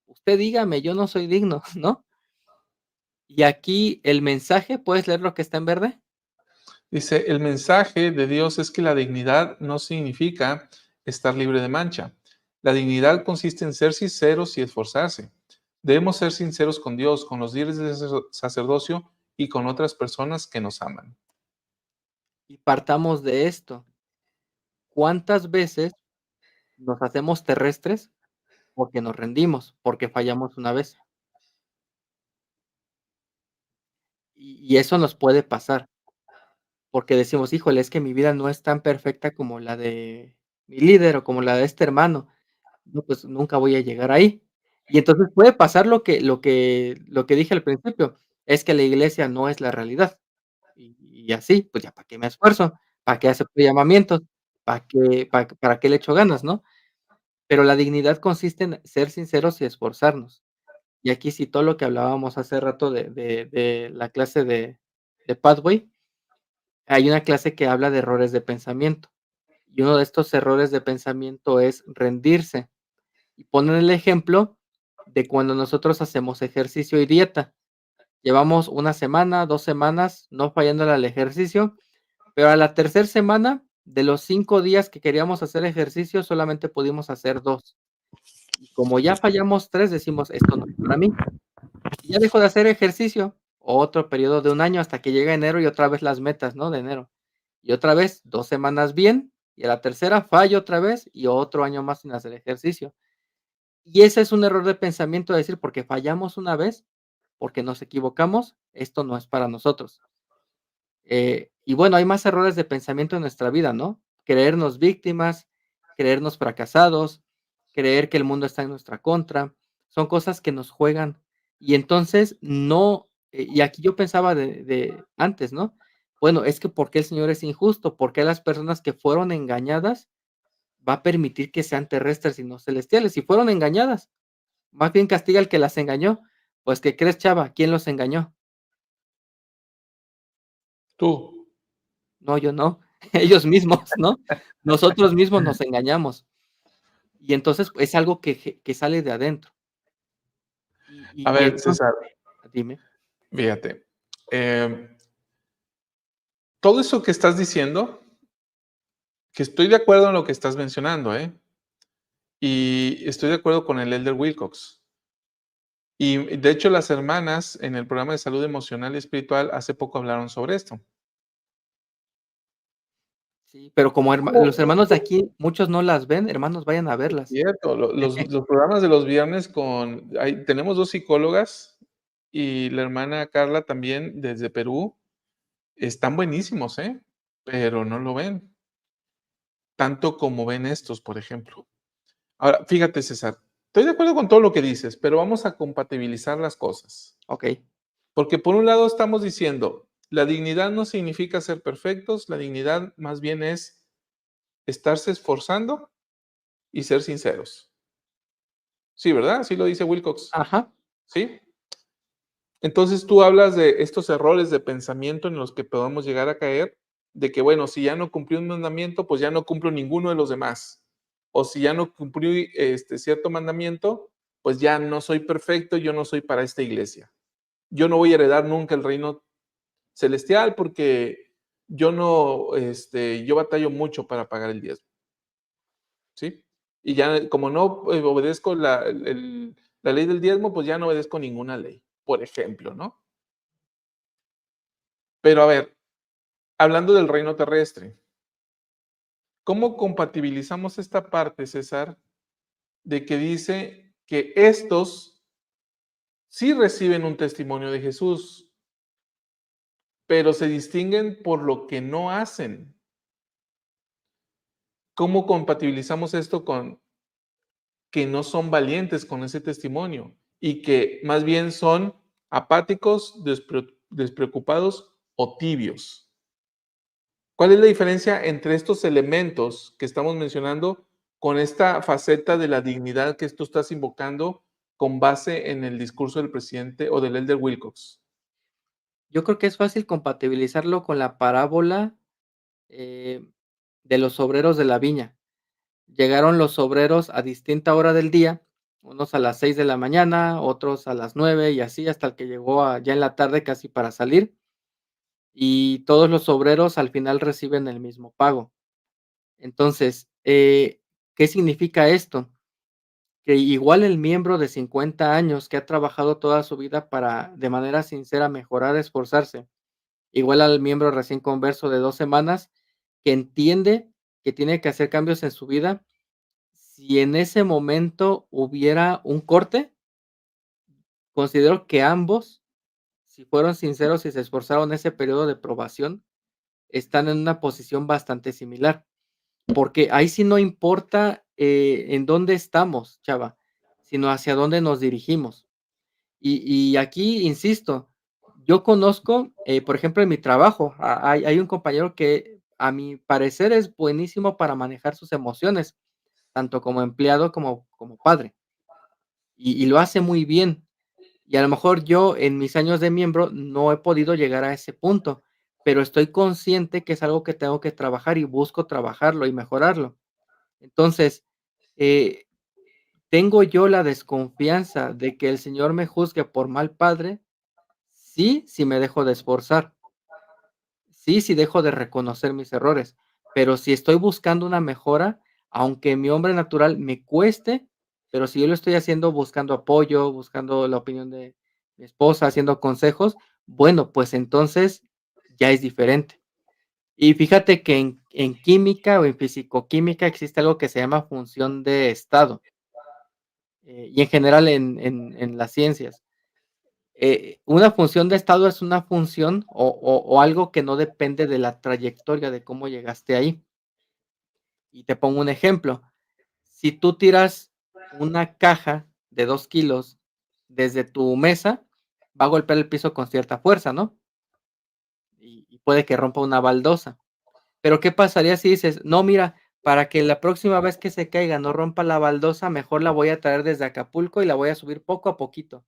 usted dígame, yo no soy digno", ¿no? Y aquí el mensaje, ¿puedes leer lo que está en verde? Dice, el mensaje de Dios es que la dignidad no significa estar libre de mancha. La dignidad consiste en ser sinceros y esforzarse. Debemos ser sinceros con Dios, con los líderes de sacerdocio y con otras personas que nos aman. Y partamos de esto, ¿cuántas veces nos hacemos terrestres porque nos rendimos, porque fallamos una vez? Y eso nos puede pasar, porque decimos: "Híjole, es que mi vida no es tan perfecta como la de mi líder o como la de este hermano". No, pues nunca voy a llegar ahí. Y entonces puede pasar lo que dije al principio, es que la iglesia no es la realidad. Y así, pues ya para qué me esfuerzo, para qué acepto llamamientos, para qué le echo ganas, ¿no? Pero la dignidad consiste en ser sinceros y esforzarnos. Y aquí citó lo que hablábamos hace rato de la clase de Pathway. Hay una clase que habla de errores de pensamiento, y uno de estos errores de pensamiento es rendirse. Y ponen el ejemplo de cuando nosotros hacemos ejercicio y dieta. Llevamos una semana, 2 semanas, no fallándole al ejercicio, pero a la tercera semana, de los 5 días que queríamos hacer ejercicio, solamente pudimos hacer 2. Y como ya fallamos 3, decimos: "Esto no es para mí". Y ya dejo de hacer ejercicio, otro periodo de un año hasta que llega enero y otra vez las metas, ¿no?, de enero. Y otra vez 2 semanas bien, y a la tercera fallo otra vez y otro año más sin hacer ejercicio. Y ese es un error de pensamiento, decir, porque fallamos una vez, porque nos equivocamos, esto no es para nosotros. Y bueno, hay más errores de pensamiento en nuestra vida, ¿no? Creernos víctimas, creernos fracasados, creer que el mundo está en nuestra contra, son cosas que nos juegan. Y entonces no, y aquí yo pensaba de antes, ¿no? Bueno, es que ¿por qué el Señor es injusto? ¿Por qué las personas que fueron engañadas va a permitir que sean terrestres y no celestiales? Si fueron engañadas, más bien castiga al que las engañó. Pues, ¿qué crees, chava? ¿Quién los engañó? Tú. No, yo no, ellos mismos, ¿no? Nosotros mismos nos engañamos. Y entonces, es algo que sale de adentro. Y A y ver, entonces César, dime. fíjate, todo eso que estás diciendo, que estoy de acuerdo en lo que estás mencionando, ¿eh? Y estoy de acuerdo con el Elder Wilcox. Y de hecho, las hermanas en el programa de salud emocional y espiritual hace poco hablaron sobre esto. Sí, pero como los ¿Cómo? hermanos de aquí, muchos no las ven, hermanos, vayan a Es verlas. cierto, los programas de los viernes tenemos 2 psicólogas y la hermana Carla también desde Perú, están buenísimos, ¿eh? Pero no lo ven, tanto como ven estos, por ejemplo. Ahora, fíjate, César, estoy de acuerdo con todo lo que dices, pero vamos a compatibilizar las cosas. Okey, Porque por un lado estamos diciendo, la dignidad no significa ser perfectos, la dignidad más bien es estarse esforzando y ser sinceros. Sí, ¿verdad? Así lo dice Wilcox, ajá, ¿sí? Entonces tú hablas de estos errores de pensamiento en los que podemos llegar a caer, de que, bueno, si ya no cumplí un mandamiento, pues ya no cumplo ninguno de los demás. O si ya no cumplí cierto mandamiento, pues ya no soy perfecto, yo no soy para esta iglesia. Yo no voy a heredar nunca el reino celestial porque yo no, yo batallo mucho para pagar el diezmo, ¿sí? Y ya como no obedezco la ley del diezmo, pues ya no obedezco ninguna ley, por ejemplo, ¿no? Pero a ver, hablando del reino terrestre, ¿cómo compatibilizamos esta parte, César, de que dice que estos sí reciben un testimonio de Jesús, pero se distinguen por lo que no hacen? ¿Cómo compatibilizamos esto con que no son valientes con ese testimonio y que más bien son apáticos, despreocupados o tibios? ¿Cuál es la diferencia entre estos elementos que estamos mencionando con esta faceta de la dignidad que tú estás invocando con base en el discurso del presidente o del Elder Wilcox? yo creo que es fácil compatibilizarlo con la parábola, eh, de los obreros de la viña. Llegaron los obreros a distinta hora del día, unos a las 6 de la mañana, otros a las 9 y así hasta el que llegó ya en la tarde casi para salir, y todos los obreros al final reciben el mismo pago. Entonces, ¿qué significa esto? Que igual el miembro de 50 años que ha trabajado toda su vida para, de manera sincera, mejorar, esforzarse, igual al miembro recién converso de 2 semanas, que entiende que tiene que hacer cambios en su vida. Si en ese momento hubiera un corte, considero que ambos, si fueron sinceros y se esforzaron ese periodo de probación, están en una posición bastante similar, porque ahí sí no importa, en dónde estamos, chava, sino hacia dónde nos dirigimos. Y aquí, insisto, yo conozco, por ejemplo, en mi trabajo, hay un compañero que, a mi parecer, es buenísimo para manejar sus emociones, tanto como empleado como padre, y lo hace muy bien. Y a lo mejor yo, en mis años de miembro, no he podido llegar a ese punto, pero estoy consciente que es algo que tengo que trabajar y busco trabajarlo y mejorarlo. Entonces, eh, ¿tengo yo la desconfianza de que el Señor me juzgue por mal padre? Sí, si me dejo de esforzar. Sí, si dejo de reconocer mis errores, pero si estoy buscando una mejora, aunque mi hombre natural me cueste, pero si yo lo estoy haciendo buscando apoyo, buscando la opinión de mi esposa, haciendo consejos, bueno, pues entonces ya es diferente. Y fíjate que en química o en fisicoquímica existe algo que se llama función de estado. y en general en las ciencias. Una función de estado es una función o algo que no depende de la trayectoria de cómo llegaste ahí. Y te pongo un ejemplo. Si tú tiras una caja de 2 kilos desde tu mesa, va a golpear el piso con cierta fuerza, ¿no? Y puede que rompa una baldosa. Pero, ¿qué pasaría si dices: "No, mira, para que la próxima vez que se caiga no rompa la baldosa, mejor la voy a traer desde Acapulco y la voy a subir poco a poquito"?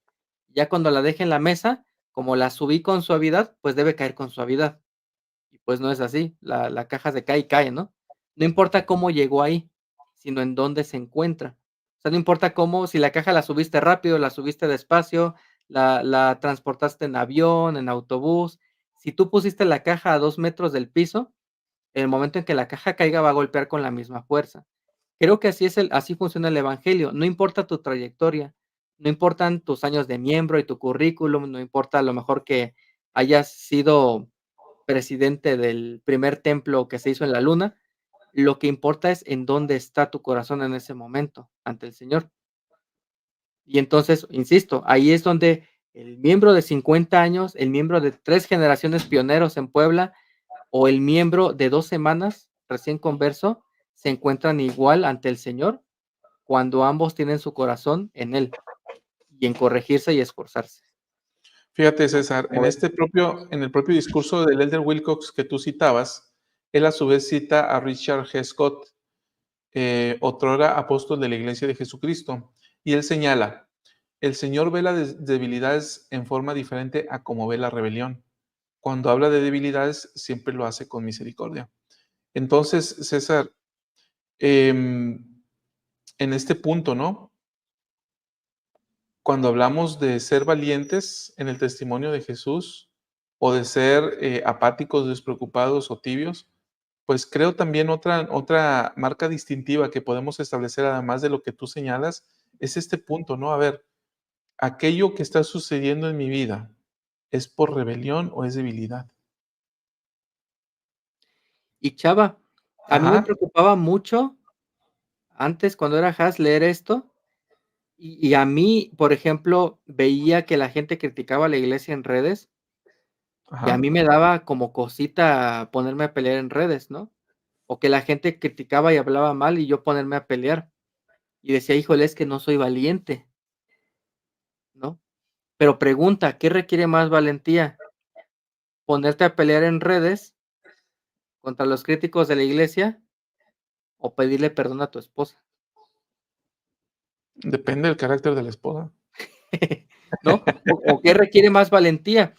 Ya cuando la deje en la mesa, como la subí con suavidad, pues debe caer con suavidad. Y pues no es así, la caja se cae y cae, ¿no? No importa cómo llegó ahí, sino en dónde se encuentra. O sea, no importa cómo, si la caja la subiste rápido, la subiste despacio, la transportaste en avión, en autobús. Si tú pusiste la caja a 2 metros del piso, el momento en que la caja caiga va a golpear con la misma fuerza. Creo que así funciona el evangelio. No importa tu trayectoria, no importan tus años de miembro y tu currículum, no importa a lo mejor que hayas sido presidente del primer templo que se hizo en la luna, lo que importa es en dónde está tu corazón en ese momento ante el Señor. Y entonces, insisto, ahí es donde el miembro de 50 años, el miembro de 3 generaciones pioneros en Puebla, o el miembro de 2 semanas recién converso, se encuentran igual ante el Señor cuando ambos tienen su corazón en Él, y en corregirse y esforzarse. Fíjate, César, ¿Cómo ves? en el propio discurso del Elder Wilcox que tú citabas, él a su vez cita a Richard G. Scott, otrora apóstol de la Iglesia de Jesucristo, y él señala, el Señor ve las debilidades en forma diferente a como ve la rebelión. Cuando habla de debilidades, siempre lo hace con misericordia. Entonces, César, en este punto, ¿no? Cuando hablamos de ser valientes en el testimonio de Jesús o de ser apáticos, despreocupados o tibios, pues creo también otra marca distintiva que podemos establecer, además de lo que tú señalas, es este punto, ¿no? A ver, aquello que está sucediendo en mi vida, ¿es por rebelión o es debilidad? Y Chava, a mí me Ajá, preocupaba mucho antes, cuando era Has, leer esto, y a mí, por ejemplo, veía que la gente criticaba a la iglesia en redes, y a ajá, mí me daba como cosita ponerme a pelear en redes, ¿no? O que la gente criticaba y hablaba mal, y yo ponerme a pelear. Y decía: "Híjole, es que no soy valiente", ¿no? Pero pregunta, ¿qué requiere más valentía? ¿Ponerte a pelear en redes contra los críticos de la iglesia o pedirle perdón a tu esposa? depende del carácter de la esposa. ¿No? ¿O qué requiere más valentía?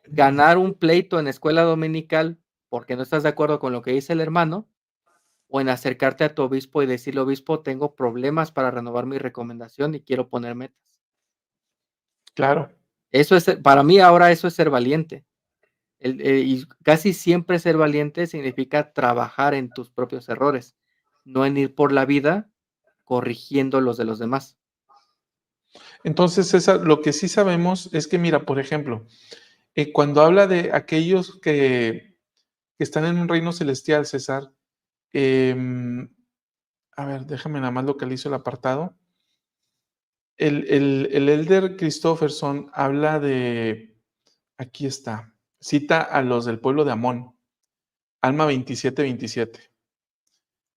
¿Ganar un pleito en escuela dominical porque no estás de acuerdo con lo que dice el hermano? ¿O en acercarte a tu obispo y decirle: "Obispo, tengo problemas para renovar mi recomendación y quiero poner metas"? Claro. Eso es, para mí ahora eso es ser valiente. Y casi siempre ser valiente significa trabajar en tus propios errores, no en ir por la vida corrigiendo los de los demás. Entonces, César, lo que sí sabemos es que, mira, por ejemplo, cuando habla de aquellos que están en un reino celestial, César, em, a ver, déjame nada más localizo el apartado. El elder Christopherson habla de, aquí está, cita a los del pueblo de Amón, Alma 27:27.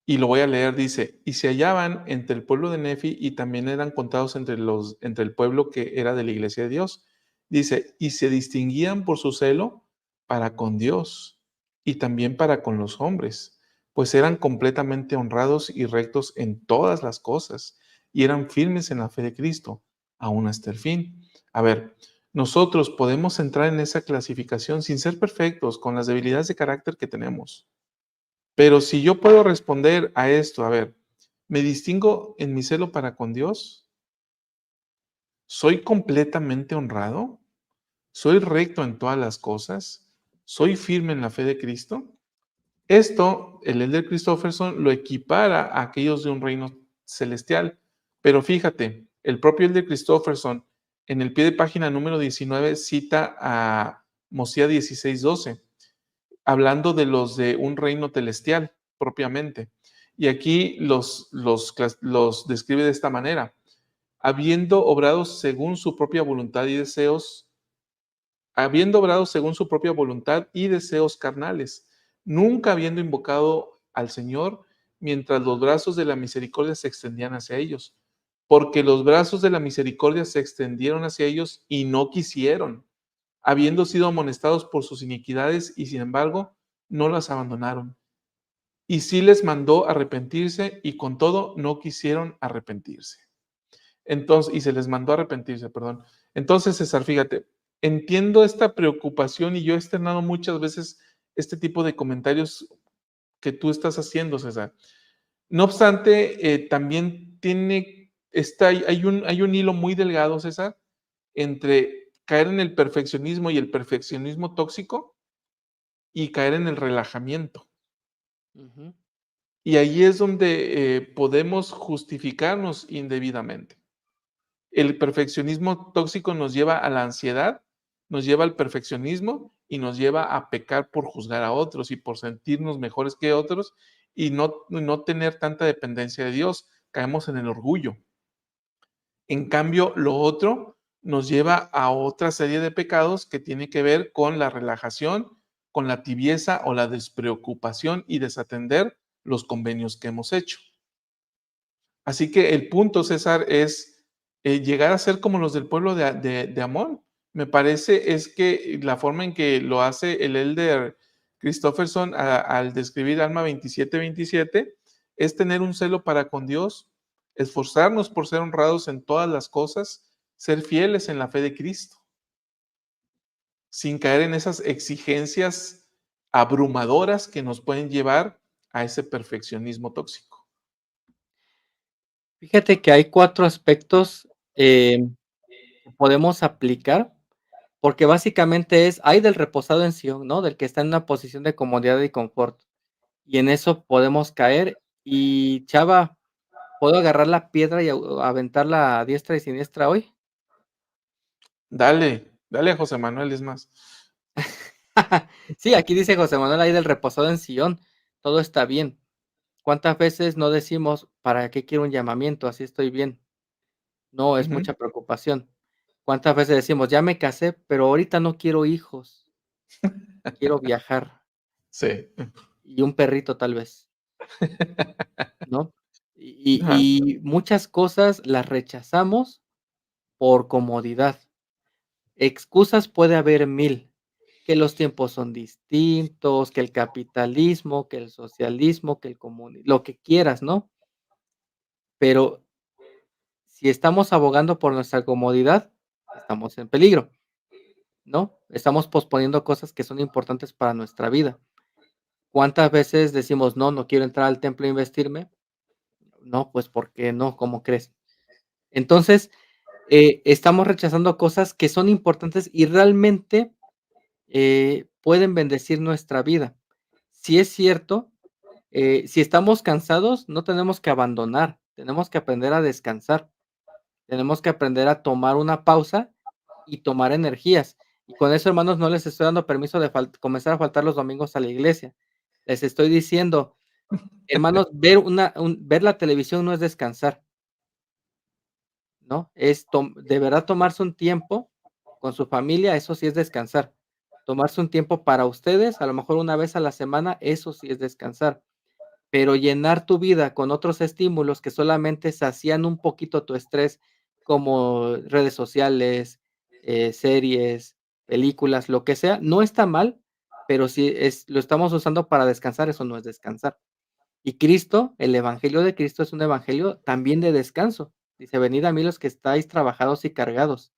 Y lo voy a leer, dice, y se hallaban entre el pueblo de Nefi y también eran contados entre el pueblo que era de la iglesia de Dios. Dice, y se distinguían por su celo para con Dios y también para con los hombres, pues eran completamente honrados y rectos en todas las cosas y eran firmes en la fe de Cristo, aún hasta el fin. A ver, nosotros podemos entrar en esa clasificación sin ser perfectos, con las debilidades de carácter que tenemos. Pero si yo puedo responder a esto, a ver, ¿me distingo en mi celo para con Dios? ¿Soy completamente honrado? ¿Soy recto en todas las cosas? ¿Soy firme en la fe de Cristo? Esto, el elder Christopherson lo equipara a aquellos de un reino celestial. Pero fíjate, el propio elder Christopherson, en el pie de página número 19, cita a Mosía 16:12, hablando de los de un reino celestial propiamente. Y aquí los describe de esta manera. habiendo obrado según su propia voluntad y deseos, habiendo obrado según su propia voluntad y deseos carnales, nunca habiendo invocado al Señor, mientras los brazos de la misericordia se extendían hacia ellos, porque los brazos de la misericordia se extendieron hacia ellos y no quisieron, habiendo sido amonestados por sus iniquidades, y sin embargo no las abandonaron. Y sí les mandó arrepentirse, y con todo no quisieron arrepentirse. Entonces, y se les mandó arrepentirse, perdón. Entonces, César, fíjate, entiendo esta preocupación y yo he externado muchas veces este tipo de comentarios que tú estás haciendo, César. No obstante, también hay un hilo muy delgado, César, entre caer en el perfeccionismo y el perfeccionismo tóxico y caer en el relajamiento. Ujú. Y ahí es donde podemos justificarnos indebidamente. El perfeccionismo tóxico nos lleva a la ansiedad, nos lleva al perfeccionismo y nos lleva a pecar por juzgar a otros y por sentirnos mejores que otros y no tener tanta dependencia de Dios. Caemos en el orgullo. En cambio, lo otro nos lleva a otra serie de pecados que tiene que ver con la relajación, con la tibieza o la despreocupación y desatender los convenios que hemos hecho. Así que el punto, César, es llegar a ser como los del pueblo de Amón. Me parece es que la forma en que lo hace el elder Christofferson al describir Alma 27:27 es tener un celo para con Dios, esforzarnos por ser honrados en todas las cosas, ser fieles en la fe de Cristo, sin caer en esas exigencias abrumadoras que nos pueden llevar a ese perfeccionismo tóxico. Fíjate que hay 4 aspectos, que podemos aplicar, porque básicamente es: "Ay del reposado en Sión", ¿no? Del que está en una posición de comodidad y confort. Y en eso podemos caer. Y, Chava, ¿puedo agarrar la piedra y aventarla a diestra y siniestra hoy? Dale, dale a José Manuel, es más. Sí, aquí dice José Manuel: "Ay del reposado en Sión, todo está bien". ¿Cuántas veces no decimos: "¿Para qué quiero un llamamiento? Así estoy bien"? No, es Ujú. mucha preocupación. ¿Cuántas veces decimos: "Ya me casé, pero ahorita no quiero hijos, quiero viajar Sí. y un perrito tal vez", ¿no? Ajá. Y muchas cosas las rechazamos por comodidad. Excusas puede haber 1000, que los tiempos son distintos, que el capitalismo, que el socialismo, que el comunismo, lo que quieras, ¿no? Pero si estamos abogando por nuestra comodidad, estamos en peligro, ¿no? Estamos posponiendo cosas que son importantes para nuestra vida. ¿Cuántas veces decimos: "No, no quiero entrar al templo a investirme"? No, pues, ¿por qué no? ¿Cómo crees? Entonces, estamos rechazando cosas que son importantes y realmente, pueden bendecir nuestra vida. Si es cierto, si estamos cansados, no tenemos que abandonar, tenemos que aprender a descansar, tenemos que aprender a tomar una pausa y tomar energías. Y con eso, hermanos, no les estoy dando permiso de comenzar a faltar los domingos a la iglesia. Les estoy diciendo: "Hermanos, ver la televisión no es descansar". ¿No? Es de verdad tomarse un tiempo con su familia, eso sí es descansar. Tomarse un tiempo para ustedes, a lo mejor una vez a la semana, eso sí es descansar. Pero llenar tu vida con otros estímulos que solamente sacían un poquito tu estrés, como redes sociales, series, películas, lo que sea, no está mal, pero si lo estamos usando para descansar, eso no es descansar. Y Cristo, el evangelio de Cristo es un evangelio también de descanso. Dice: "Venid a mí los que estáis trabajados y cargados".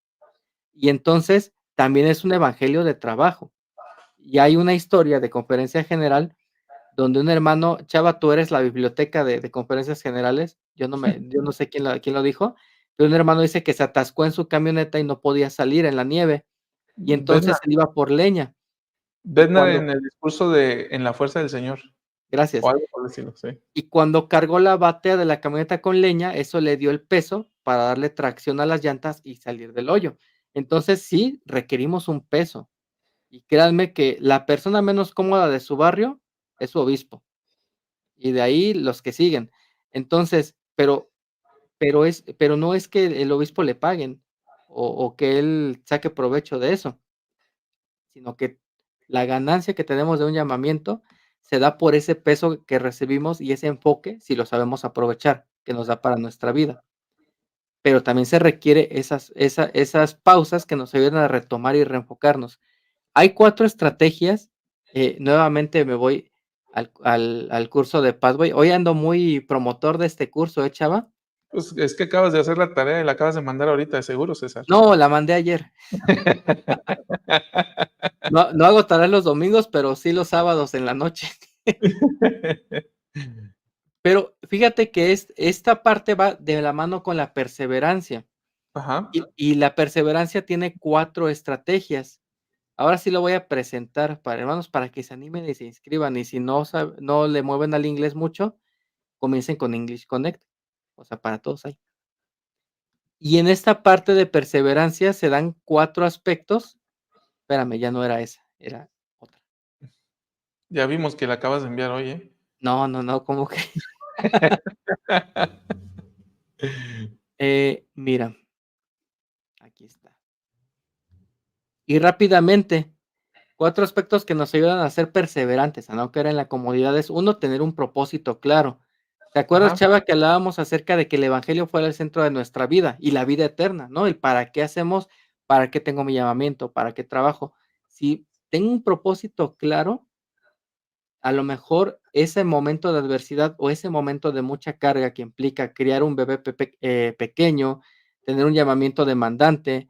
Y entonces, también es un evangelio de trabajo. Y hay una historia de conferencia general donde un hermano, Chava, tú eres la biblioteca de conferencias generales, yo no sé quién lo dijo, pero un hermano dice que se atascó en su camioneta y no podía salir en la nieve, y entonces Bednar, él iba por leña, y Bednar cuando en el discurso de En la fuerza del Señor, o gracias. algo por el estilo, sí. Y cuando cargó la batea de la camioneta con leña, eso le dio el peso para darle tracción a las llantas y salir del hoyo. Entonces, sí, requerimos un peso. Y créanme que la persona menos cómoda de su barrio es su obispo, y de ahí los que siguen. Entonces, pero pero no es que el obispo le paguen o que él saque provecho de eso, sino que la ganancia que tenemos de un llamamiento se da por ese peso que recibimos y ese enfoque, si lo sabemos aprovechar, que nos da para nuestra vida. Pero también se requiere esas pausas que nos ayuden a retomar y reenfocarnos. Hay 4 estrategias, nuevamente me voy al curso de Pathway. Hoy ando muy promotor de este curso, Chava? Pues es que acabas de hacer la tarea y la acabas de mandar ahorita, de seguro, César. No, la mandé ayer. No hago tareas los domingos, pero sí los sábados en la noche. Pero fíjate que esta parte va de la mano con la perseverancia, Ajá. y la perseverancia tiene 4 estrategias. Ahora sí lo voy a presentar para hermanos, para que se animen y se inscriban, y si no le mueven al inglés mucho, comiencen con English Connect, o sea, para todos hay. Y en esta parte de perseverancia se dan 4 aspectos. Espérame, ya no era esa, era otra. Ya vimos que la acabas de enviar hoy, ¿eh? No, ¿cómo que? Mira, aquí está. Y rápidamente, 4 aspectos que nos ayudan a ser perseverantes, a no caer en la comodidad es, 1, tener un propósito claro. ¿Te acuerdas, Ajá. Chava, que hablábamos acerca de que el evangelio fuera el centro de nuestra vida y la vida eterna, ¿no? El para qué hacemos, para qué tengo mi llamamiento, para qué trabajo. Si tengo un propósito claro, a lo mejor ese momento de adversidad o ese momento de mucha carga que implica criar un bebé pequeño, tener un llamamiento demandante,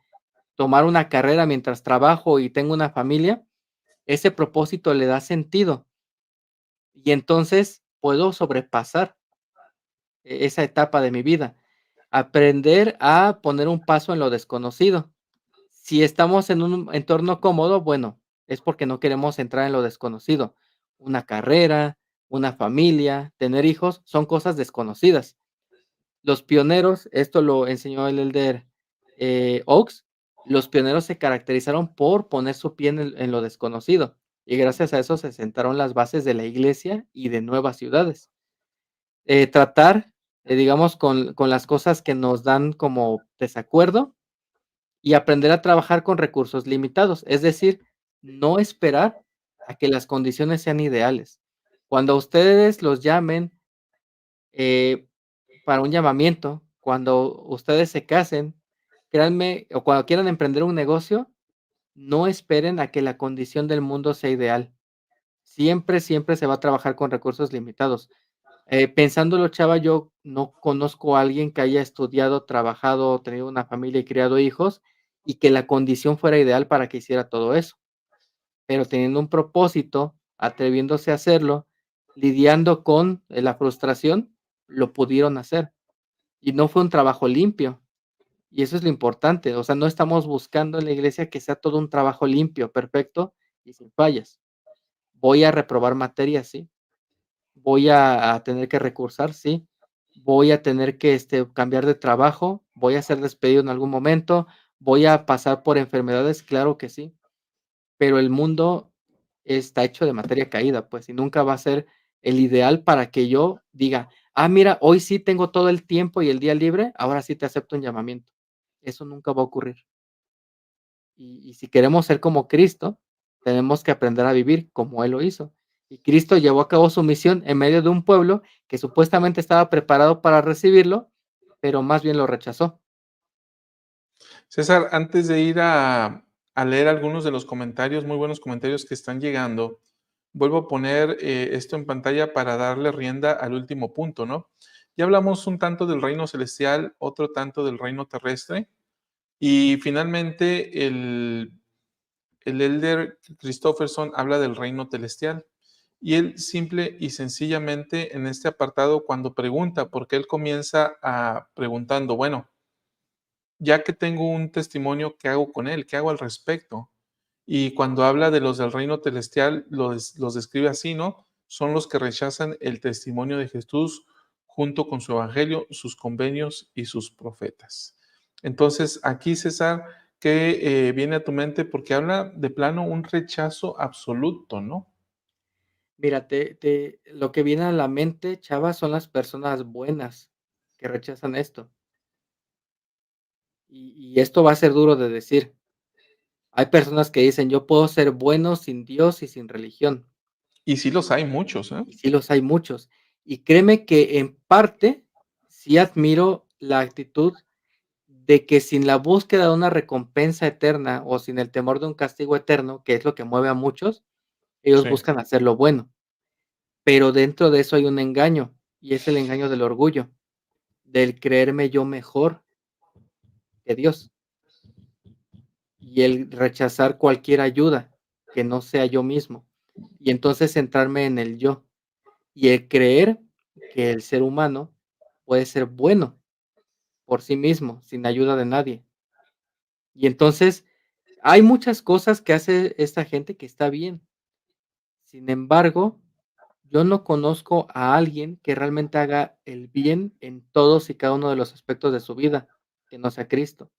tomar una carrera mientras trabajo y tengo una familia, ese propósito le da sentido y entonces puedo sobrepasar esa etapa de mi vida. Aprender a poner un paso en lo desconocido. Si estamos en un entorno cómodo, bueno, es porque no queremos entrar en lo desconocido. Una carrera, una familia, tener hijos, son cosas desconocidas. Los pioneros, esto lo enseñó el elder Oaks, los pioneros se caracterizaron por poner su pie en lo desconocido y gracias a eso se sentaron las bases de la iglesia y de nuevas ciudades. Tratar, digamos, con las cosas que nos dan como desacuerdo y aprender a trabajar con recursos limitados, es decir, no esperar a que las condiciones sean ideales. Cuando ustedes los llamen eh, para un llamamiento, cuando ustedes se casen, créanme, o cuando quieran emprender un negocio, no esperen a que la condición del mundo sea ideal. Siempre, siempre se va a trabajar con recursos limitados. Pensándolo, Chava, yo no conozco a alguien que haya estudiado, trabajado, tenido una familia y criado hijos, y que la condición fuera ideal para que hiciera todo eso. Pero teniendo un propósito, atreviéndose a hacerlo, lidiando con la frustración, lo pudieron hacer. Y no fue un trabajo limpio. Y eso es lo importante. O sea, no estamos buscando en la iglesia que sea todo un trabajo limpio, perfecto y sin fallas. Voy a reprobar materias, sí. Voy a tener que recursar, sí. Voy a tener que, cambiar de trabajo, voy a ser despedido en algún momento, voy a pasar por enfermedades, claro que sí, pero el mundo está hecho de materia caída, pues, y nunca va a ser el ideal para que yo diga: "Ah, mira, hoy sí tengo todo el tiempo y el día libre, ahora sí te acepto un llamamiento". Eso nunca va a ocurrir. Y si queremos ser como Cristo, tenemos que aprender a vivir como Él lo hizo. Y Cristo llevó a cabo su misión en medio de un pueblo que supuestamente estaba preparado para recibirlo, pero más bien lo rechazó. César, antes de ir a leer algunos de los comentarios, muy buenos comentarios que están llegando, vuelvo a poner esto en pantalla para darle rienda al último punto, ¿no? Ya hablamos un tanto del reino celestial, otro tanto del reino terrestre, y finalmente el elder Christofferson habla del reino celestial. Y él simple y sencillamente en este apartado, cuando pregunta, porque él comienza preguntando, bueno, ya que tengo un testimonio, ¿qué hago con él? ¿Qué hago al respecto? Y cuando habla de los del reino celestial, los describe así, ¿no? Son los que rechazan el testimonio de Jesús junto con su evangelio, sus convenios y sus profetas. Entonces, aquí, César, ¿qué viene a tu mente? Porque habla de plano un rechazo absoluto, ¿no? Mira, lo que viene a la mente, Chava, son las personas buenas que rechazan esto. Y esto va a ser duro de decir. Hay personas que dicen, yo puedo ser bueno sin Dios y sin religión. Y sí los hay muchos, ¿eh? Y sí los hay muchos. Y créeme que en parte sí admiro la actitud de que sin la búsqueda de una recompensa eterna o sin el temor de un castigo eterno, que es lo que mueve a muchos, ellos Sí. buscan hacer lo bueno. Pero dentro de eso hay un engaño, y es el engaño del orgullo, del creerme yo mejor que Dios, y el rechazar cualquier ayuda que no sea yo mismo, y entonces centrarme en el yo, y el creer que el ser humano puede ser bueno por sí mismo, sin ayuda de nadie. Y entonces hay muchas cosas que hace esta gente que está bien. Sin embargo, yo no conozco a alguien que realmente haga el bien en todos y cada uno de los aspectos de su vida, que no sea Cristo.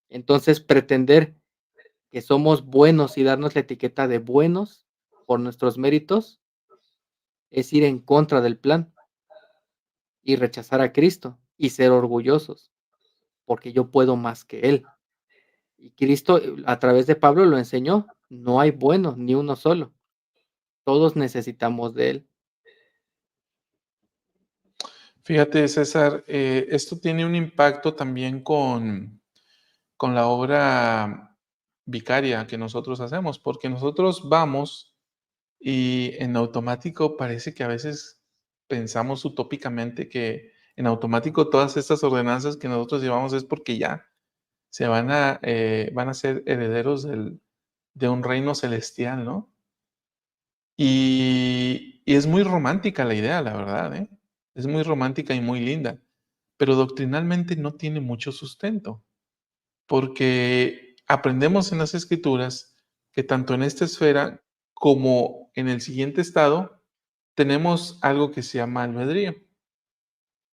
Entonces, pretender que somos buenos y darnos la etiqueta de buenos por nuestros méritos es ir en contra del plan y rechazar a Cristo y ser orgullosos, porque yo puedo más que Él. Y Cristo, a través de Pablo lo enseñó, no hay bueno, ni uno solo. Todos necesitamos de Él. Fíjate, César, esto tiene un impacto también con la obra vicaria que nosotros hacemos, porque nosotros vamos y en automático parece que a veces pensamos utópicamente que en automático todas estas ordenanzas que nosotros llevamos es porque ya van a ser herederos de un reino celestial, ¿no? Y es muy romántica la idea, la verdad, ¿eh? Es muy romántica y muy linda, pero doctrinalmente no tiene mucho sustento, porque aprendemos en las Escrituras que tanto en esta esfera como en el siguiente estado tenemos algo que se llama albedrío.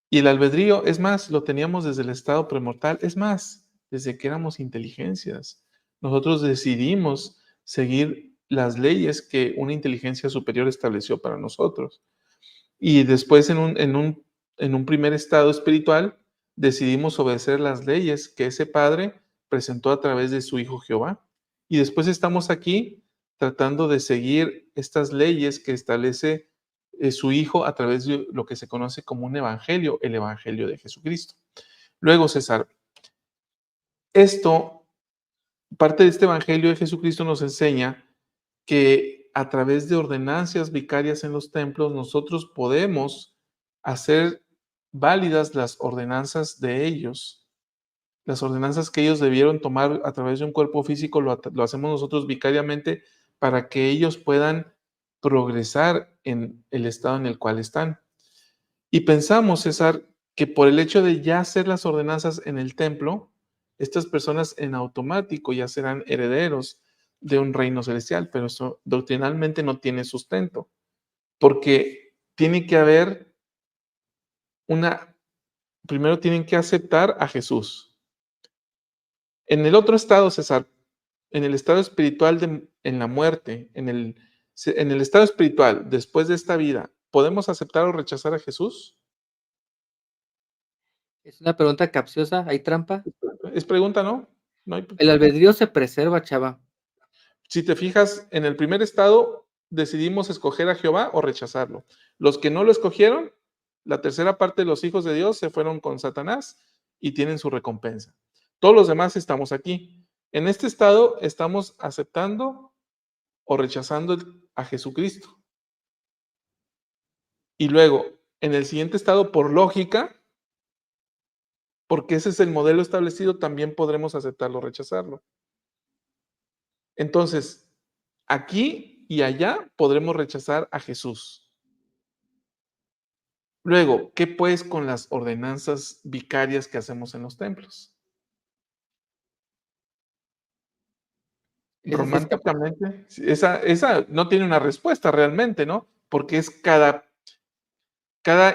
Y el albedrío, es más, lo teníamos desde el estado premortal, es más, desde que éramos inteligencias. Nosotros decidimos seguir las leyes que una inteligencia superior estableció para nosotros. Y después en un primer estado espiritual decidimos obedecer las leyes que ese Padre presentó a través de su Hijo Jehová. Y después estamos aquí tratando de seguir estas leyes que establece su Hijo a través de lo que se conoce como un evangelio, el evangelio de Jesucristo. Luego, César, esto, parte de este evangelio de Jesucristo nos enseña que a través de ordenancias vicarias en los templos nosotros podemos hacer válidas las ordenanzas de ellos. Las ordenanzas que ellos debieron tomar a través de un cuerpo físico lo hacemos nosotros vicariamente para que ellos puedan progresar en el estado en el cual están. Y pensamos, César, que por el hecho de ya hacer las ordenanzas en el templo, estas personas en automático ya serán herederos de un reino celestial, pero eso doctrinalmente no tiene sustento, porque tiene que haber primero tienen que aceptar a Jesús. En el otro estado, César, en el estado espiritual en la muerte, en el estado espiritual después de esta vida, ¿podemos aceptar o rechazar a Jesús? Es una pregunta capciosa, ¿hay trampa? Es pregunta, ¿no? No hay El albedrío se preserva, chava. Si te fijas, en el primer estado decidimos escoger a Jehová o rechazarlo. Los que no lo escogieron, la tercera parte de los hijos de Dios se fueron con Satanás y tienen su recompensa. Todos los demás estamos aquí. En este estado estamos aceptando o rechazando a Jesucristo. Y luego, en el siguiente estado, por lógica, porque ese es el modelo establecido, también podremos aceptarlo o rechazarlo. Entonces, aquí y allá podremos rechazar a Jesús. Luego, ¿qué pues con las ordenanzas vicarias que hacemos en los templos? Esa sí es capaz. Románticamente, esa no tiene una respuesta realmente, ¿no? Porque es cada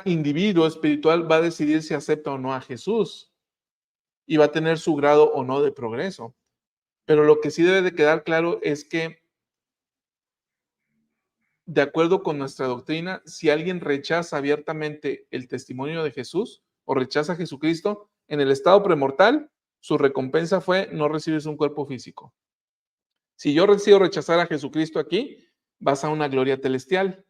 individuo espiritual va a decidir si acepta o no a Jesús y va a tener su grado o no de progreso. Pero lo que sí debe de quedar claro es que, de acuerdo con nuestra doctrina, si alguien rechaza abiertamente el testimonio de Jesús o rechaza a Jesucristo en el estado premortal, su recompensa fue no recibes un cuerpo físico. Si yo decido rechazar a Jesucristo aquí, vas a una gloria celestial.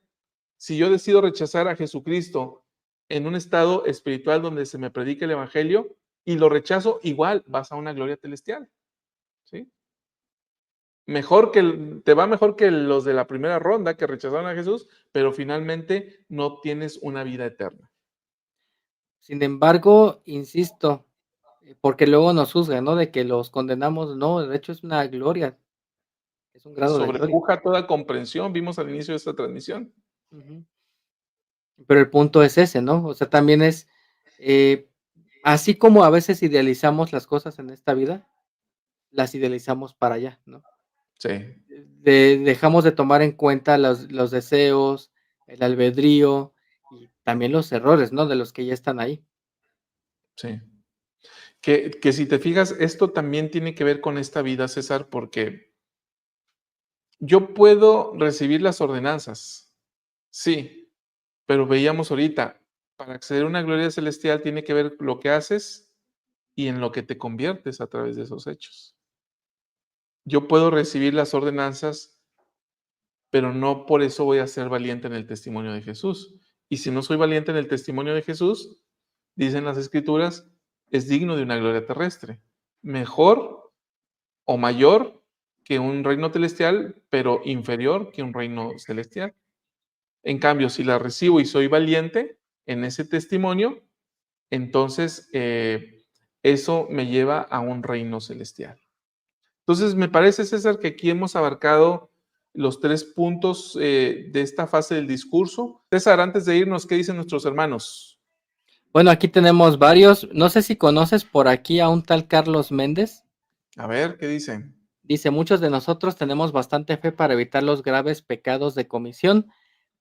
Si yo decido rechazar a Jesucristo en un estado espiritual donde se me predica el evangelio y lo rechazo, igual vas a una gloria celestial. ¿Sí? Te va mejor que los de la primera ronda que rechazaron a Jesús, pero finalmente no tienes una vida eterna. Sin embargo, insisto, porque luego nos juzgan, ¿no? De que los condenamos. No, de hecho es una gloria, es un grado de gloria. Sobrepuja toda comprensión, vimos al inicio de esta transmisión. Ujú. Pero el punto es ese, ¿no? O sea, también es, eh, así como a veces idealizamos las cosas en esta vida, las idealizamos para allá, ¿no? Sí, Dejamos de tomar en cuenta los deseos, el albedrío y también los errores, ¿no? De los que ya están ahí. sí. Que si te fijas, esto también tiene que ver con esta vida, César, porque yo puedo recibir las ordenanzas, sí, pero veíamos ahorita, para acceder a una gloria celestial tiene que ver lo que haces y en lo que te conviertes a través de esos hechos. Yo puedo recibir las ordenanzas, pero no por eso voy a ser valiente en el testimonio de Jesús. Y si no soy valiente en el testimonio de Jesús, dicen las Escrituras, es digno de una gloria terrestre. Mejor o mayor que un reino celestial, pero inferior que un reino celestial. En cambio, si la recibo y soy valiente en ese testimonio, entonces eso me lleva a un reino celestial. Entonces, me parece, César, que aquí hemos abarcado los 3 puntos de esta fase del discurso. César, antes de irnos, ¿qué dicen nuestros hermanos? Bueno, aquí tenemos varios. No sé si conoces por aquí a un tal Carlos Méndez. A ver, ¿qué dicen? Dice, muchos de nosotros tenemos bastante fe para evitar los graves pecados de comisión,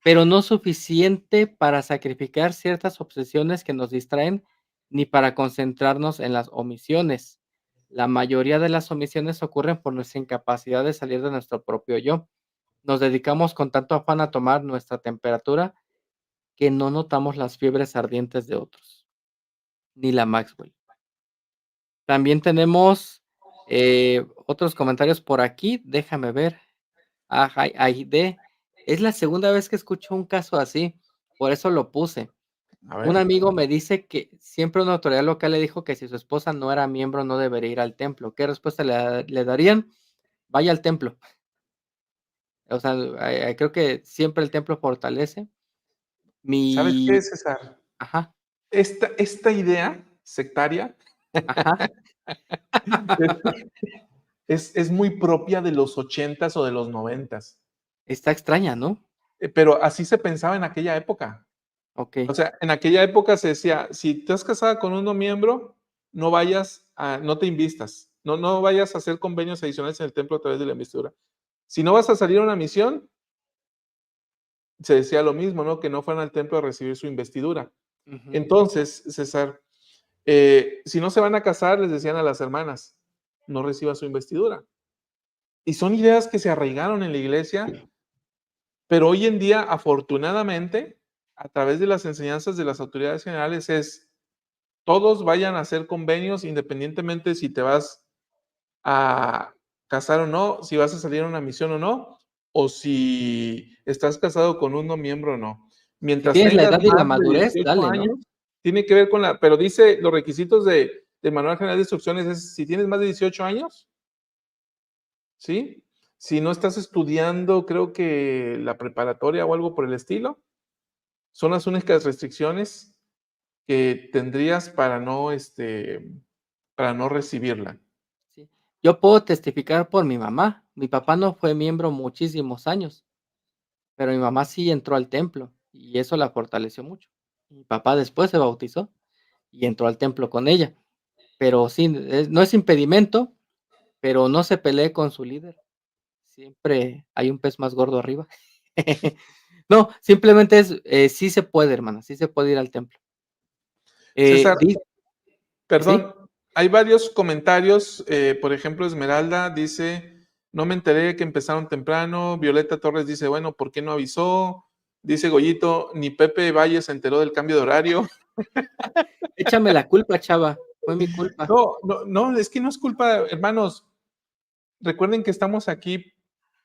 pero no suficiente para sacrificar ciertas obsesiones que nos distraen ni para concentrarnos en las omisiones. La mayoría de las omisiones ocurren por nuestra incapacidad de salir de nuestro propio yo. Nos dedicamos con tanto afán a tomar nuestra temperatura que no notamos las fiebres ardientes de otros, ni la Maxwell. También tenemos otros comentarios por aquí. Déjame ver. Aide. Es la segunda vez que escucho un caso así, por eso lo puse. A Un ver. amigo me dice que siempre una autoridad local le dijo que si su esposa no era miembro no debería ir al templo. ¿Qué respuesta le darían? Vaya al templo. O sea, creo que siempre el templo fortalece. ¿Sabes qué, Mi César? Ajá, Esta idea sectaria ajá. es muy propia de los 80s o de los 90s, Está extraña, ¿no? pero así se pensaba en aquella época. O Okey. sea, en aquella época se decía, si te estás casada con un no miembro, no te invistas, no vayas a hacer convenios adicionales en el templo a través de la investidura. Si no vas a salir a una misión, se decía lo mismo, ¿no? Que no fueran al templo a recibir su investidura. Ujú. Entonces, César, si no se van a casar, les decían a las hermanas, no reciba su investidura. Y son ideas que se arraigaron en la iglesia, pero hoy en día, afortunadamente, a través de las enseñanzas de las autoridades generales todos vayan a hacer convenios independientemente si te vas a casar o no, si vas a salir a una misión o no, o si estás casado con un no miembro o no. Si Mientras tienes la tengas edad y la más de madurez, 18 dale, ¿no? años, tiene que ver pero dice los requisitos del Manual General de Instrucciones es si tienes más de 18 años, ¿sí? Si no estás estudiando, creo que la preparatoria o algo por el estilo, son las únicas restricciones que tendrías para no recibirla. Sí. Yo puedo testificar por mi mamá. Mi papá no fue miembro muchísimos años, pero mi mamá sí entró al templo y eso la fortaleció mucho. Mi papá después se bautizó y entró al templo con ella, pero sí, no es impedimento, pero no se pelee con su líder. Siempre hay un pez más gordo arriba. No, simplemente sí se puede, hermana, sí se puede ir al templo. César, Di ¿Sí? perdón, hay varios comentarios, por ejemplo, Esmeralda dice, no me enteré que empezaron temprano, Violeta Torres dice, bueno, ¿por qué no avisó? Dice Goyito, ni Pepe Valle se enteró del cambio de horario. Échame la culpa, chava. fue mi culpa. No, es que no es culpa, hermanos. Recuerden que estamos aquí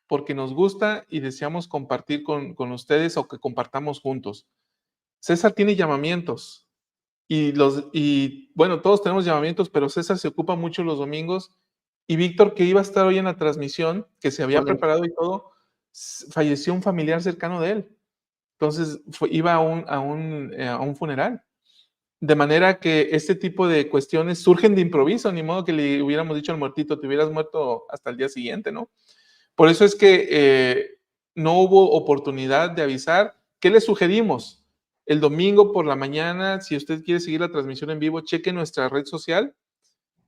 porque nos gusta y deseamos compartir con ustedes o que compartamos juntos. César tiene llamamientos y bueno, todos tenemos llamamientos, pero César se ocupa mucho los domingos y Víctor, que iba a estar hoy en la transmisión, que se había Con el- preparado y todo, falleció un familiar cercano de él. Entonces iba a un funeral. De manera que este tipo de cuestiones surgen de improviso, ni modo que le hubiéramos dicho al muertito, te hubieras muerto hasta el día siguiente, ¿no? Por eso es que no hubo oportunidad de avisar. ¿Qué le sugerimos? El domingo por la mañana, si usted quiere seguir la transmisión en vivo, cheque nuestra red social,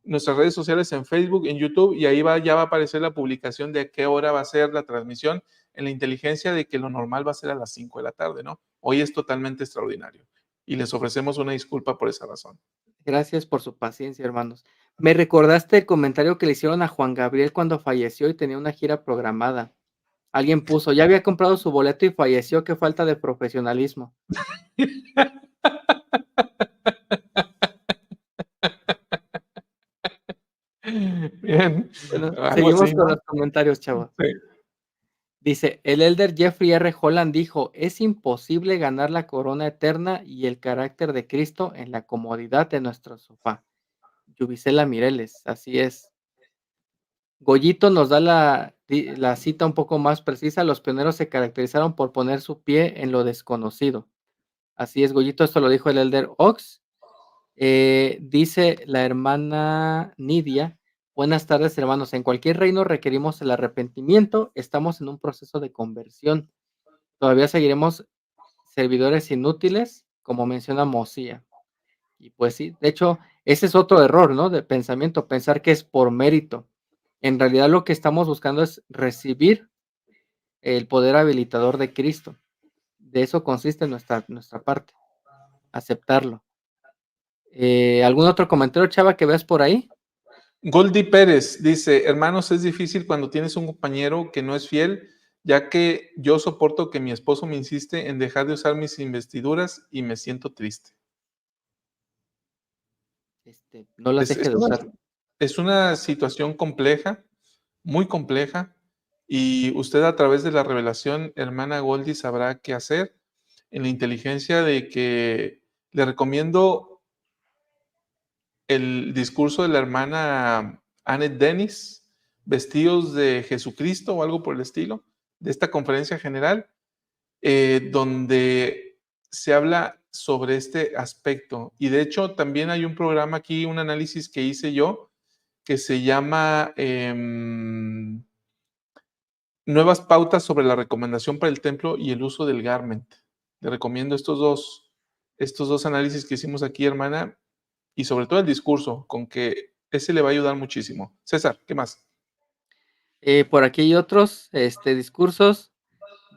nuestras redes sociales en Facebook, en YouTube, y ahí ya va a aparecer la publicación de a qué hora va a ser la transmisión, en la inteligencia de que lo normal va a ser a las 5 de la tarde, ¿no? Hoy es totalmente extraordinario y les ofrecemos una disculpa por esa razón. Gracias por su paciencia, hermanos. Me recordaste el comentario que le hicieron a Juan Gabriel cuando falleció y tenía una gira programada. Alguien puso, ya había comprado su boleto y falleció, qué falta de profesionalismo. Bien, Bueno, algo seguimos así, con ¿no? los comentarios, chava. Sí. Dice, el elder Jeffrey R. Holland dijo, es imposible ganar la corona eterna y el carácter de Cristo en la comodidad de nuestro sofá. Yubicela Mireles, así es. Goyito nos da la cita un poco más precisa. Los pioneros se caracterizaron por poner su pie en lo desconocido. Así es, Goyito, esto lo dijo el elder Ox. Dice la hermana Nidia, buenas tardes, hermanos. En cualquier reino requerimos el arrepentimiento. Estamos en un proceso de conversión. Todavía seguiremos servidores inútiles, como menciona Mosía. Y pues sí, de hecho, ese es otro error, ¿no? De pensamiento, pensar que es por mérito. En realidad lo que estamos buscando es recibir el poder habilitador de Cristo. De eso consiste nuestra parte, aceptarlo. ¿Algún otro comentario, Chava, que veas por ahí? Goldie Pérez dice, hermanos, es difícil cuando tienes un compañero que no es fiel, ya que yo soporto que mi esposo me insiste en dejar de usar mis investiduras y me siento triste. No las Es, deje es de una, usar. es una situación compleja, muy compleja, y usted a través de la revelación, hermana Goldie, sabrá qué hacer en la inteligencia de que le recomiendo el discurso de la hermana Annette Dennis, Vestidos de Jesucristo o algo por el estilo, de esta conferencia general, donde se habla sobre este aspecto. Y de hecho también hay un programa aquí, un análisis que hice yo, que se llama Nuevas pautas sobre la recomendación para el templo y el uso del garment. Le recomiendo estos dos análisis que hicimos aquí, hermana, y sobre todo el discurso, con que ese le va a ayudar muchísimo. César, ¿qué más? Por aquí hay otros discursos.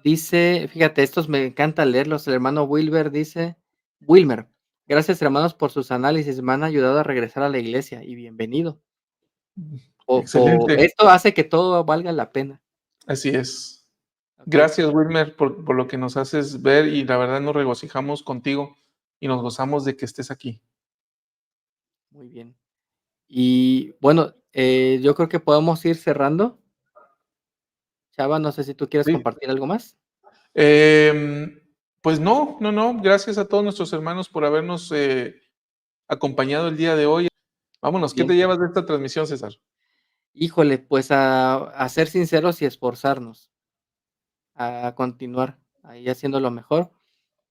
Dice, fíjate, estos me encanta leerlos. El hermano Wilmer, gracias hermanos por sus análisis, me han ayudado a regresar a la iglesia y bienvenido. Excelente, Esto hace que todo valga la pena. así es. ¿Ok? Gracias, Wilmer, por lo que nos haces ver y la verdad nos regocijamos contigo y nos gozamos de que estés aquí. Muy bien. Y bueno, yo creo que podemos ir cerrando. Chava, no sé si tú quieres Sí. compartir algo más. Pues no. Gracias a todos nuestros hermanos por habernos acompañado el día de hoy. Muy Vámonos, ¿qué bien. te llevas de esta transmisión, César? Híjole, pues a ser sinceros y esforzarnos, a continuar ahí haciendo lo mejor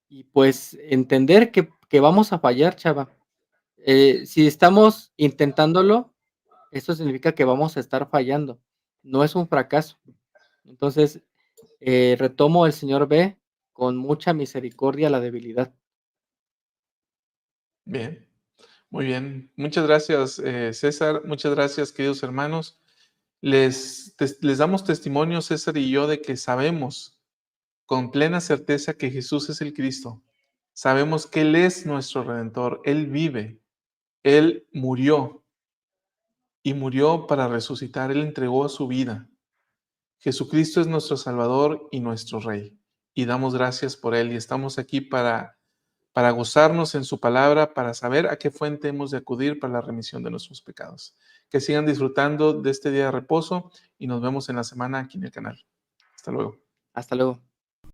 y pues entender que vamos a fallar, chava. Si estamos intentándolo, eso significa que vamos a estar fallando. No es un fracaso. Entonces, retomo el señor B con mucha misericordia la debilidad. Bien, muy bien. Muchas gracias, César. Muchas gracias, queridos hermanos. Les damos testimonio, César y yo, de que sabemos con plena certeza que Jesús es el Cristo. Sabemos que Él es nuestro Redentor. Él vive. Él murió y murió para resucitar. Él entregó su vida. Jesucristo es nuestro Salvador y nuestro Rey. Y damos gracias por Él y estamos aquí para gozarnos en su palabra, para saber a qué fuente hemos de acudir para la remisión de nuestros pecados. Que sigan disfrutando de este día de reposo y nos vemos en la semana aquí en el canal. Hasta luego. Hasta luego.